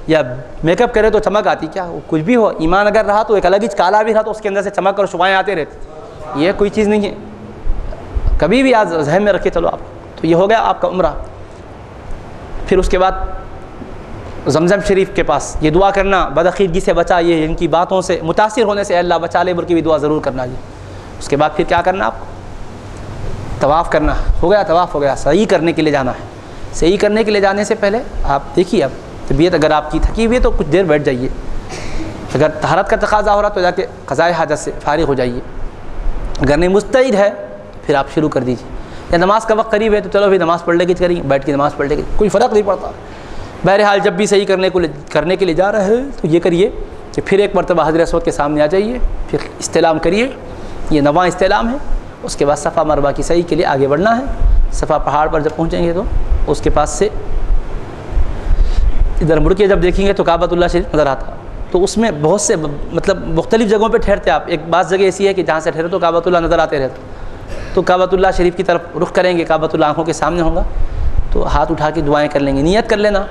یا میک اپ کرے تو چمک آتی, کیا کچھ بھی ہو. ایمان اگر رہا تو ایک الگ ہی کالا بھی رہا تو اس کے اندر سے چمک اور شعائیں آتے رہتے. یہ کوئی چیز نہیں ہے, کبھی بھی آج ذہن میں رکھے چلو آپ. تو یہ ہو گیا آپ کا عمرہ. پھر اس کے بعد زمزم شریف کے پاس یہ دعا کرنا, بدعقیدگی سے بچا, یہ ان کی باتوں سے متاثر ہونے سے اللہ بچا لے بول کے بھی دعا ضرور کرنا جی. اس کے بعد پھر کیا کرنا, آپ طواف کرنا. ہو گیا طواف, ہو گیا. صحیح کرنے کے لیے جانا ہے. صحیح کرنے کے لیے جانے سے پہلے آپ دیکھیے, اب طبیعت اگر آپ کی تھکی ہوئی ہے تو کچھ دیر بیٹھ جائیے. اگر طہارت کا تقاضا ہو رہا تو جا کے قضاء حاجت سے فارغ ہو جائیے. اگر نہیں مستعد ہے پھر آپ شروع کر دیجیے. یا نماز کا وقت قریب ہے تو چلو بھی نماز پڑھ لے کے کریں، بیٹھ کے نماز پڑھ لے کے، کوئی فرق نہیں پڑتا۔ بہرحال جب بھی صحیح کرنے کے لیے جا رہے ہیں تو یہ کریے کہ پھر ایک مرتبہ حجر اسود کے سامنے آ جائیے، پھر استعلام کریے، یہ نواں استعلام ہے۔ اس کے بعد صفا مروہ کی صحیح کے لیے آگے بڑھنا ہے۔ صفا پہاڑ پر جب پہنچیں گے تو اس کے پاس سے ادھر مڑ کے جب دیکھیں گے تو کعبۃ اللہ شریف نظر آتا، تو اس میں بہت سے مطلب مختلف جگہوں پہ ٹھہرتے آپ، ایک بعض جگہ ایسی ہے کہ جہاں سے ٹھہرے تو کعبۃ اللہ نظر آتے رہتے، تو کعبۃ اللہ شریف کی طرف رخ کریں گے، کعبۃ اللہ آنکھوں کے سامنے ہوگا، تو ہاتھ اٹھا کے دعائیں کر لیں گے، نیت کر لینا،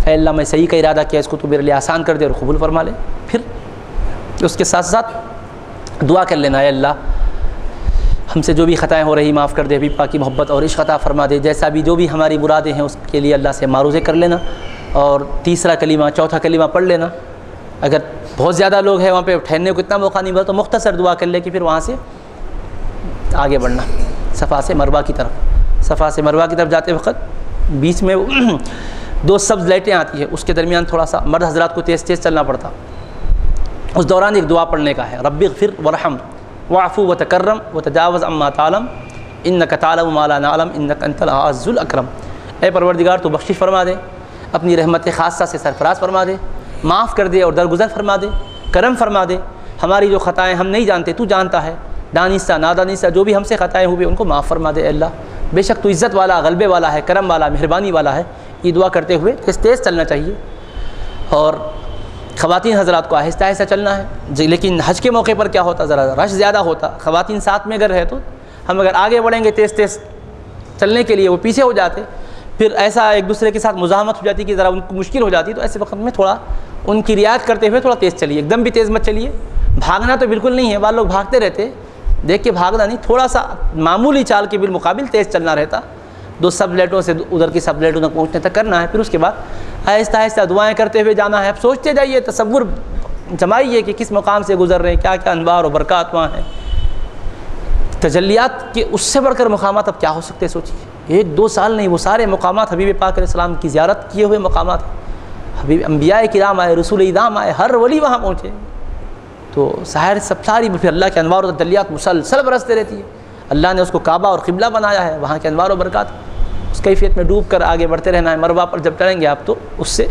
اے اللہ میں صحیح کا ارادہ کیا، اس کو تو میرے لیے آسان کر دے اور قبول فرما لے۔ پھر اس کے ساتھ ساتھ دعا کر لینا، اے اللہ ہم سے جو بھی خطائیں ہو رہی معاف کر دے، حبیب پاک کی محبت اور عشق عطا فرما دے، جیسا بھی جو بھی ہماری مرادیں ہیں اس کے لیے اللہ سے معروضے کر لینا، اور تیسرا کلمہ چوتھا کلمہ پڑھ لینا۔ اگر بہت زیادہ لوگ ہیں وہاں پہ ٹھہرنے کو اتنا موقع نہیں ملا تو مختصر دعا کر لے کہ پھر وہاں سے آگے بڑھنا صفا سے مروہ کی طرف۔ صفا سے مروہ کی طرف جاتے وقت بیچ میں دو سبز لائٹیں آتی ہیں، اس کے درمیان تھوڑا سا مرد حضرات کو تیز تیز چلنا پڑتا، اس دوران ایک دعا پڑھنے کا ہے، رب اغفر ورحم واعف وتکرم وتجاوز عما تعلم انک تعلم ما لا نعلم انک انت العز الاکرم۔ اے پروردگار تو بخشش فرما دے، اپنی رحمت خاصہ سے سرفراز فرما دے، معاف کر دے اور درگزر فرما دے، کرم فرما دے، ہماری جو خطائیں ہم نہیں جانتے تو جانتا ہے، دانستہ نادانستہ جو بھی ہم سے خطائیں ہوئی ان کو معاف فرما دے۔ اے اللہ بے شک تو عزت والا، غلبے والا ہے، کرم والا، مہربانی والا ہے۔ یہ دعا کرتے ہوئے تیز تیز چلنا چاہیے، اور خواتین حضرات کو آہستہ آہستہ چلنا ہے۔ لیکن حج کے موقع پر کیا ہوتا، ذرا رش زیادہ ہوتا، خواتین ساتھ میں اگر رہے تو ہم اگر آگے بڑھیں گے تیز تیز چلنے کے لیے وہ پیچھے ہو جاتے، پھر ایسا ایک دوسرے کے ساتھ مزاحمت ہو جاتی کہ ذرا ان کو مشکل ہو جاتی، تو ایسے وقت میں تھوڑا ان کی رعایت کرتے ہوئے تھوڑا تیز چلیے، ایک دم بھی تیز مت چلیے، بھاگنا تو بالکل نہیں ہے، بعض لوگ بھاگتے رہتے، دیکھ کے بھاگنا نہیں، تھوڑا سا معمولی چال کے بالمقابل تیز چلنا رہتا، دو سب لیٹوں سے ادھر کی سب لیٹوں تک پہنچنے تک کرنا ہے۔ پھر اس کے بعد آہستہ آہستہ دعائیں کرتے ہوئے جانا ہے۔ اب سوچتے جائیے، تصور جمائیے کہ کس مقام سے گزر رہے ہیں، کیا کیا انوار و برکات وہاں ہیں، تجلیات کے اس سے بڑھ کر مقامات اب کیا ہو سکتے ہیں، سوچیے، 1-2 سال نہیں، وہ سارے مقامات حبیب پاک علیہ السلام کی زیارت کیے ہوئے مقامات ہیں، حبیب انبیاء کرام آئے، رسول اعظام آئے، ہر ولی وہاں پہنچے، تو ساری پھر اللہ کے انوار و تجلیات مسلسل برستے رہتی ہے۔ اللہ نے اس کو کعبہ اور قبلہ بنایا ہے، وہاں کے انوار و برکات، اس کیفیت میں ڈوب کر آگے بڑھتے رہنا ہے۔ مروہ پر جب چڑھیں گے آپ تو اس سے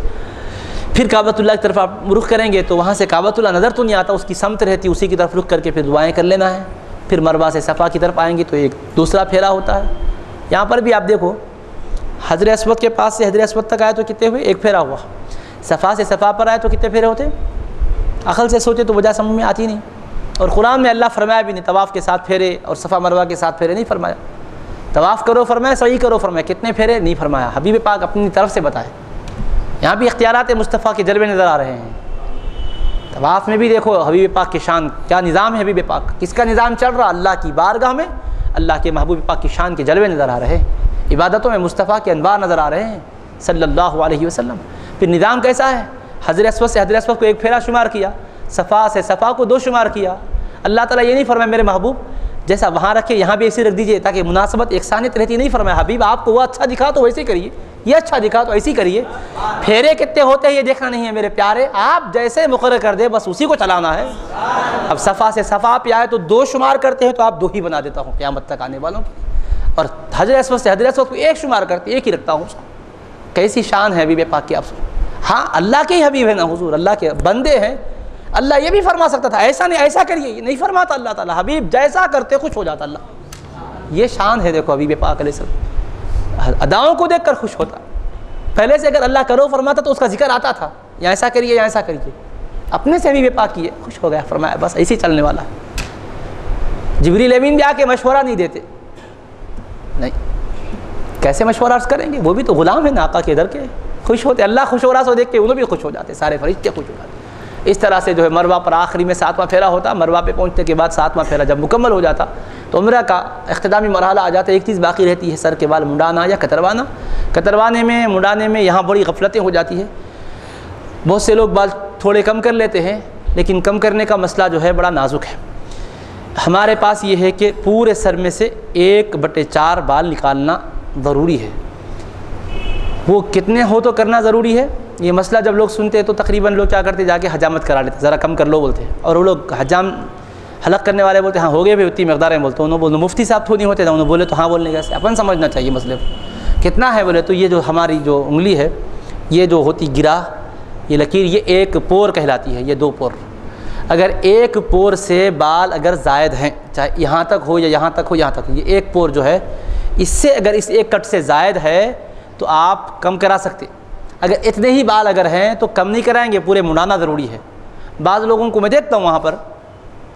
پھر کعبۃ اللہ کی طرف آپ رخ کریں گے تو وہاں سے کعبۃ اللہ نظر تو نہیں آتا، اس کی سمت رہتی، اسی کی طرف رخ کر کے پھر دعائیں کر لینا ہے۔ پھر مروہ سے صفا کی طرف آئیں گے تو ایک دوسرا پھیرا ہوتا ہے۔ یہاں پر بھی آپ دیکھو، حجر اسود کے پاس سے حجر اسود تک آئے تو کتنے ہوئے، ایک پھیرا ہوا، صفا سے صفا پر آئے تو کتنے پھیرے ہوتے، عقل سے سوچے تو وجہ سمجھ میں آتی نہیں، اور قرآن میں اللہ فرمایا بھی نہیں طواف کے ساتھ پھیرے اور صفا مروہ کے ساتھ پھیرے نہیں فرمایا، طواف کرو فرمایا، سعی کرو فرمایا، کتنے پھیرے نہیں فرمایا، حبیب پاک اپنی طرف سے بتائے۔ یہاں بھی اختیارات مصطفیٰ کے جلوے نظر آ رہے ہیں۔ طواف میں بھی دیکھو حبیب پاک کی شان، کیا نظام ہے حبیب پاک، کس کا نظام چل رہا، اللہ کی بارگاہ میں اللہ کے محبوب پاک کی شان کے جلوے نظر آ رہے ہیں، عبادتوں میں مصطفیٰ کے انوار نظر آ رہے ہیں صلی اللہ علیہ وسلم۔ پھر نظام کیسا ہے، حجر اسود سے حجر اسود کو ایک پھیرا شمار کیا، صفا سے صفا کو 2 شمار کیا۔ اللہ تعالیٰ یہ نہیں فرمایا میرے محبوب جیسا وہاں رکھے یہاں بھی ایسے رکھ دیجئے تاکہ مناسبت یکسانیت رہتی، نہیں فرمایا حبیب آپ کو وہ اچھا دکھا تو ویسے کریے، یہ اچھا دکھا تو ایسے کریے، پھیرے کتنے ہوتے ہیں یہ دیکھنا نہیں ہے میرے پیارے، آپ جیسے مقرر کر دے بس اسی کو چلانا ہے۔ اب صفا سے صفا پہ آئے تو 2 شمار کرتے ہیں تو آپ 2 ہی بنا دیتا ہوں قیامت تک آنے والوں کی، اور حجر اسود سے حجر اسود کو 1 شمار کرتے 1 ہی رکھتا ہوں اس کو۔ کیسی شان ہے حبیب پاک کی، آپ ہاں اللہ کے ہی حبیب ہے نا حضور، اللہ کے بندے ہیں، اللہ یہ بھی فرما سکتا تھا ایسا نہیں ایسا کریے، یہ نہیں فرماتا اللہ تعالیٰ، حبیب جیسا کرتے خوش ہو جاتا اللہ، یہ شان ہے دیکھو حبیب پاک علیہ السلام، اداؤں کو دیکھ کر خوش ہوتا، پہلے سے اگر اللہ کرو فرماتا تو اس کا ذکر آتا تھا، یا ایسا کریے یا ایسا کریے، اپنے سے حبیب پاک کیے خوش ہو گیا، فرمایا بس ایسے چلنے والا ہے۔ جبریل امین بھی آ کے مشورہ نہیں دیتے، نہیں کیسے مشورہ عرض کریں گے، وہ بھی تو غلام ہیں نا آقا کے در کے، خوش ہوتے، اللہ خوش ہو رہا سو دیکھ کے انہوں بھی خوش ہو جاتے، سارے فرشتے خوش ہو جاتے۔ اس طرح سے جو ہے مروہ پر آخری میں 7واں پھیرا ہوتا، مروہ پہ پہنچنے کے بعد 7واں پھیرا جب مکمل ہو جاتا تو عمرہ کا اختتامی مرحلہ آ جاتا ہے۔ ایک چیز باقی رہتی ہے، سر کے بال منڈانا یا کتروانا، کتروانے میں منڈانے میں یہاں بڑی غفلتیں ہو جاتی ہیں، بہت سے لوگ بال تھوڑے کم کر لیتے ہیں، لیکن کم کرنے کا مسئلہ جو ہے بڑا نازک ہے۔ ہمارے پاس یہ ہے کہ پورے سر میں سے 1/4 بال نکالنا ضروری ہے، وہ کتنے ہو تو کرنا ضروری ہے۔ یہ مسئلہ جب لوگ سنتے ہیں تو تقریباً لوگ کیا کرتے، جا کے حجامت کرا لیتے، ذرا کم کر لو بولتے ہیں، اور وہ لوگ حلق کرنے والے بولتے ہاں ہو گئے بھی اتنی مقدار میں بولتے انہوں بولے مفتی صاحب تو نہیں ہوتے انہوں بولے تو ہاں بولنے کیسے اپن سمجھنا چاہیے مسئلے کتنا ہے بولے تو یہ جو ہماری جو انگلی ہے یہ جو ہوتی گرہ یہ لکیر یہ ایک پور کہلاتی ہے یہ 2 پور اگر ایک پور سے بال اگر زائد ہیں چاہے یہاں تک ہو یا یہاں تک ہو یہاں تک یہ ایک پور جو ہے اس سے اگر اس ایک کٹ سے زائد ہے تو آپ کم کرا سکتے اگر اتنے ہی بال اگر ہیں تو کم نہیں کرائیں گے پورے مڑانا ضروری ہے بعض لوگوں کو میں دیکھتا ہوں وہاں پر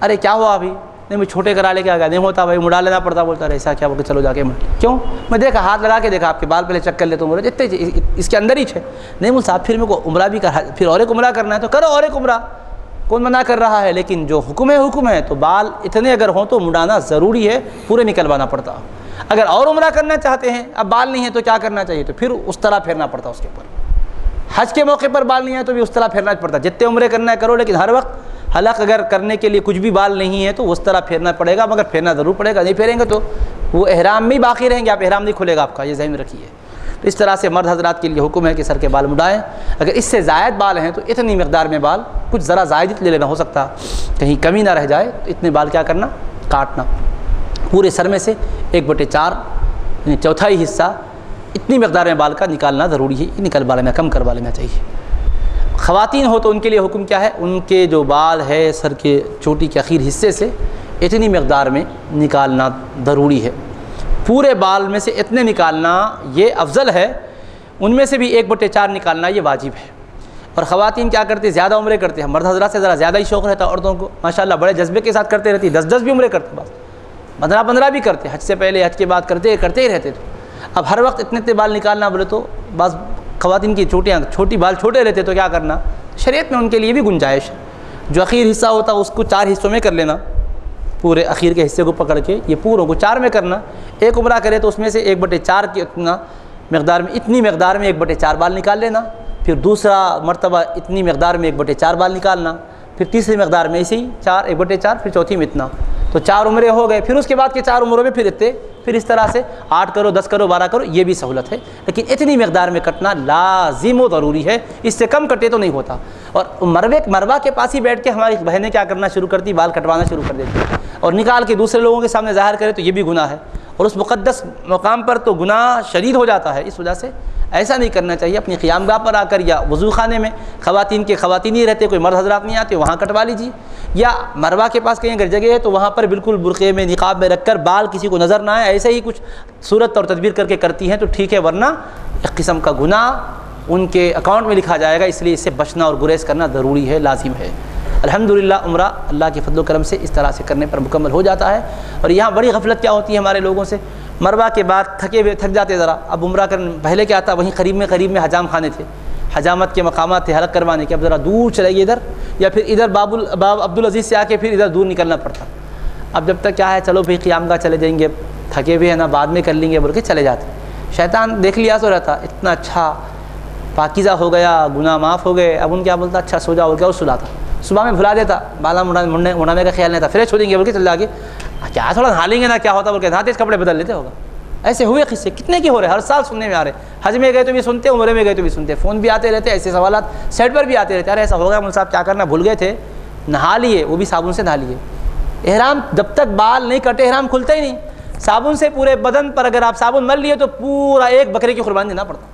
ارے کیا ہوا ابھی نہیں میں چھوٹے کرا لے کے آ گیا نہیں ہوتا بھائی مڑا لینا پڑتا بولتا ایسا کیا بولتے چلو جا کے کیوں میں دیکھا ہاتھ لگا کے دیکھا آپ کے بال پہلے چیک کر لیتا ہوں بولے اتنے اس کے اندر ہی ہے نہیں مول صاحب پھر میرے کو عمرہ بھی کر پھر اور ایک عمرہ کرنا ہے تو کرو اور ایک عمرہ کون منع کر رہا ہے لیکن جو حکم ہے تو بال اتنے اگر ہوں تو مڑانا ضروری ہے پورے نکلوانا پڑتا اگر اور عمرہ کرنا چاہتے ہیں اب بال نہیں ہے تو کیا کرنا چاہیے تو پھر اس طرح پھیرنا پڑتا اس کے اوپر حج کے موقع پر بال نہیں ہے تو بھی اس طرح پھیرنا پڑتا جتنے عمرے کرنا ہے کرو لیکن ہر وقت حلق اگر کرنے کے لیے کچھ بھی بال نہیں ہے تو اس طرح پھیرنا پڑے گا مگر پھیرنا ضرور پڑے گا نہیں پھیریں گے تو وہ احرام میں باقی رہیں گے آپ احرام نہیں کھلے گا آپ کا یہ ذہن میں رکھیے تو اس طرح سے مرد حضرات کے لیے حکم ہے کہ سر کے بال مڈائیں اگر اس سے زائد بال ہیں تو اتنی مقدار میں بال کچھ ذرا زائد لے لینا ہو سکتا کہیں کمی نہ رہ جائے تو اتنے بال کیا کرنا کاٹنا پورے سر میں سے 1/4 یعنی چوتھائی حصہ اتنی مقدار میں بال کا نکالنا ضروری ہے نکلوا لینا کم کروا لینا چاہیے خواتین ہو تو ان کے لیے حکم کیا ہے ان کے جو بال ہے سر کے چوٹی کے اخیر حصے سے اتنی مقدار میں نکالنا ضروری ہے پورے بال میں سے اتنے نکالنا یہ افضل ہے ان میں سے بھی 1/4 نکالنا یہ واجب ہے اور خواتین کیا کرتے زیادہ عمرے کرتے ہیں مرد حضرات سے ذرا زیادہ ہی شوق رہتا ہے عورتوں کو ماشاءاللہ بڑے جذبے کے ساتھ کرتے رہتی 10 بھی عمرے کرتے بس 15 بھی کرتے حج سے پہلے حج کے بعد کرتے ہی رہتے تھے اب ہر وقت اتنے بال نکالنا بولے تو بعض خواتین کی چھوٹی بال چھوٹے رہتے تو کیا کرنا شریعت میں ان کے لیے بھی گنجائش ہے جو اخیر حصہ ہوتا ہے اس کو 4 حصوں میں کر لینا پورے اخیر کے حصے کو پکڑ کے یہ پوروں کو 4 میں کرنا ایک عمرہ کرے تو اس میں سے 1/4 کی اتنی مقدار میں 1/4 بال نکال لینا پھر دوسرا مرتبہ اتنی مقدار میں 1/4 بال نکالنا پھر تیسری مقدار میں اسی 1/4 پھر چوتھی میں اتنا تو 4 عمرے ہو گئے پھر اس کے بعد کے 4 عمروں میں پھر اس طرح سے 8 کرو 10 کرو 12 کرو یہ بھی سہولت ہے لیکن اتنی مقدار میں کٹنا لازم و ضروری ہے اس سے کم کٹے تو نہیں ہوتا اور مروہ کے پاس ہی بیٹھ کے ہماری بہنیں کیا کرنا شروع کرتی بال کٹوانا شروع کر دیتی اور نکال کے دوسرے لوگوں کے سامنے ظاہر کرے تو یہ بھی گناہ ہے اور اس مقدس مقام پر تو گناہ شدید ہو جاتا ہے اس وجہ سے ایسا نہیں کرنا چاہیے اپنی قیام گاہ پر آ کر یا وضو خانے میں خواتین ہی رہتے کوئی مرد حضرات نہیں آتے وہاں کٹوا لیجیے یا مروہ کے پاس کہیں اگر جگہ ہے تو وہاں پر بالکل برقعے میں نقاب میں رکھ کر بال کسی کو نظر نہ آئے ایسے ہی کچھ صورت اور تدبیر کر کے کرتی ہیں تو ٹھیک ہے ورنہ ایک قسم کا گناہ ان کے اکاؤنٹ میں لکھا جائے گا اس لیے اس سے بچنا اور گریز کرنا ضروری ہے لازم ہے الحمدللہ عمرہ اللہ کے فضل و کرم سے اس طرح سے کرنے پر مکمل ہو جاتا ہے اور یہاں بڑی غفلت کیا ہوتی ہے ہمارے لوگوں سے مروہ کے بعد تھک جاتے ذرا اب عمرہ کرنے پہلے کیا تھا وہیں قریب میں حجام خانے تھے حجامت کے مقامات تھے حلق کروانے کے اب ذرا دور چلے گئے ادھر یا پھر ادھر باب عبدالعزیز سے آ کے پھر ادھر دور نکلنا پڑتا اب جب تک کیا ہے چلو بھائی قیام گاہ چلے جائیں گے تھکے بھی ہیں نا بعد میں کر لیں گے بول کے چلے جاتے شیطان دیکھ لیا تو رہتا اتنا اچھا پاکیزہ ہو گیا گناہ معاف ہو گئے اب ان کیا بولتا اچھا سو جاؤ کیا اور سلاتا صبح میں بھلا دیتا بالا مڑانے کا خیال نہیں تھا فریش ہو دیں گے بول کے چل جا کے کیا تھوڑا نہا لیں گے نا کیا ہوتا بول کے نہاتے کپڑے بدل لیتے ہوگا ایسے ہوئے قصے کتنے کے ہو رہے ہر سال سننے میں آ رہے حج میں گئے تو بھی سنتے عمرے میں گئے تو بھی سنتے فون بھی آتے رہتے ایسے سوالات سیٹ پر بھی آتے رہتے ارے ایسا ہو گیا مول صاحب کیا کرنا بھول گئے تھے نہا لیے وہ بھی صابن سے نہا لیے احرام جب تک بال نہیں کٹے احرام کھلتا ہی نہیں صابن سے پورے بدن پر اگر آپ صابن مل لیے تو پورا ایک بکرے کی قربانی دینا پڑتا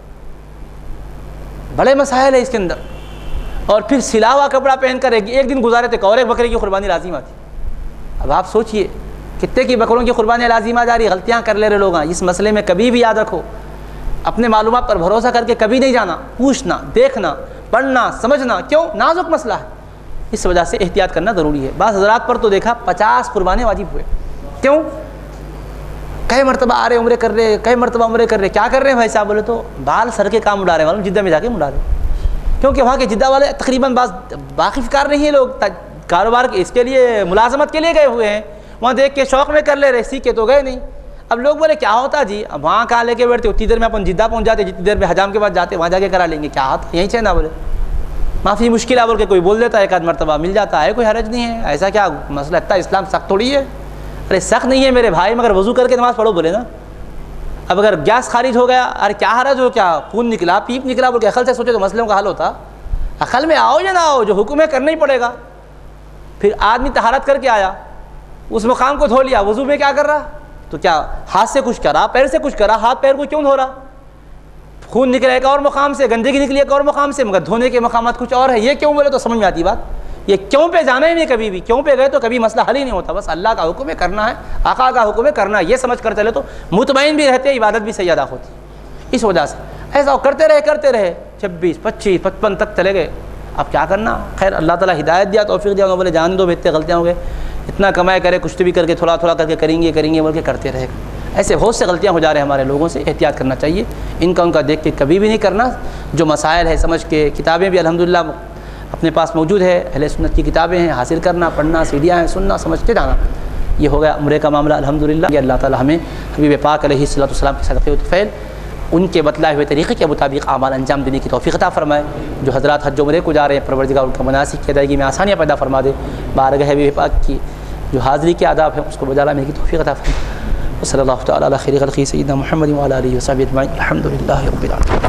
بڑے مسائل ہے اس کے اندر اور پھر سلا ہوا کپڑا پہن کر ایک دن گزارے تھے اور ایک بکرے کی قربانی لازم آتی اب آپ سوچئے کتنے کی بکروں کی قربانی لازم آ جا رہی غلطیاں کر لے رہے لوگ اس مسئلے میں کبھی بھی یاد رکھو اپنے معلومات پر بھروسہ کر کے کبھی نہیں جانا پوچھنا دیکھنا پڑھنا سمجھنا کیوں نازک مسئلہ ہے اس وجہ سے احتیاط کرنا ضروری ہے بعض حضرات پر تو دیکھا 50 قربانی واجب ہوئے کیوں کئی مرتبہ آ رہے عمرے کر رہے کئی مرتبہ عمرے کر رہے کیا کر رہے ہیں بھائی صاحب بولے تو بال سر کے کام اڑا رہے معلوم جدہ میں جا کے اڑا رہے کیونکہ وہاں کے جدہ والے تقریباً بعض واقف کار نہیں ہیں لوگ کاروبار اس کے لیے ملازمت کے لیے گئے ہوئے ہیں وہاں دیکھ کے شوق میں کر لے رہے سیکھ کے تو گئے نہیں اب لوگ بولے کیا ہوتا جی اب وہاں کہاں لے کے بیٹھتے اتنی دیر میں اپن جدہ پہنچ جاتے جتنی دیر میں حجام کے بعد جاتے وہاں جا کے کرا لیں گے کیا ہوتا یہیں سے نہ بولے معافی مشکل ہے بول کے کوئی بول دیتا ہے ایک آدھ مرتبہ مل جاتا ہے کوئی حرج نہیں ہے ایسا کیا مسئلہ اتنا اسلام سخت تھوڑی ہے ارے سخت نہیں ہے میرے بھائی مگر وضو کر کے نماز پڑھو بولے نا اب اگر گیس خارج ہو گیا ارے کیا حرج ہو کیا خون نکلا پیپ نکلا بول کے عقل سے سوچے تو مسئلوں کا حل ہوتا عقل میں آؤ یا نہ آؤ جو حکم ہے کرنا ہی پڑے گا پھر آدمی طہارت کر کے آیا اس مقام کو دھو لیا، وضو میں کیا کر رہا؟ تو کیا ہاتھ سے کچھ کرا، پیر سے کچھ کرا؟ ہاتھ پیر کو کیوں دھو رہا؟ خون نکلا ایک اور مقام سے، گندگی نکلی ایک اور مقام سے، مگر دھونے کے مقامات کچھ اور ہے. یہ کیوں بولے تو سمجھ میں آتی بات. یہ کیوں پہ جانا ہی نہیں کبھی بھی. کیوں پہ گئے تو کبھی مسئلہ حل ہی نہیں ہوتا. بس اللہ کا حکم ہے کرنا ہے، آقا کا حکم ہے کرنا ہے، یہ سمجھ کر چلے تو مطمئن بھی رہتے، عبادت بھی صحیح ادا ہوتی. اس وجہ سے ایسا کرتے رہے 26 25 55 تک چلے گئے. اب کیا کرنا؟ خیر اللہ تعالیٰ ہدایت دیا، توفیق دیا. بولے جان دو بہتے غلطیاں ہو گئے، اتنا کمائے کرے کچھ بھی کر کے تھوڑا تھوڑا کر کے کریں گے بول کے کرتے رہے. ایسے بہت سے غلطیاں ہو جا رہے ہیں ہمارے لوگوں سے. احتیاط کرنا چاہیے ان کا دیکھ کے کبھی بھی نہیں کرنا. جو مسائل ہے سمجھ کے، کتابیں بھی الحمدللہ اپنے پاس موجود ہے، اہل سنت کی کتابیں ہیں، حاصل کرنا، پڑھنا، سیڈیاں ہیں، سننا، سمجھ کے جانا. یہ ہو گیا عمرے کا معاملہ الحمدللہ. کہ اللہ تعالیٰ ہمیں حبیب پاک علیہ الصلوۃ والسلام کے صدقے و طفیل ان کے بتلائے ہوئے طریقے کے مطابق اعمال انجام دینے کی توفیق عطا فرمائے. جو حضرات حج عمرے کو جا رہے ہیں پروردگار ان کا مناسک کی ادائیگی میں آسانیاں پیدا فرما دے. بارگاہ حبیب پاک کی جو حاضری کے آداب ہیں اس کو بجا لانے کی توفیق عطا فرمائے. صلی اللہ تعالیٰ علی خیر خلقہ سیدنا محمد وعلی آلہ وصحبہ اجمعین. الحمدللہ رب العالمین.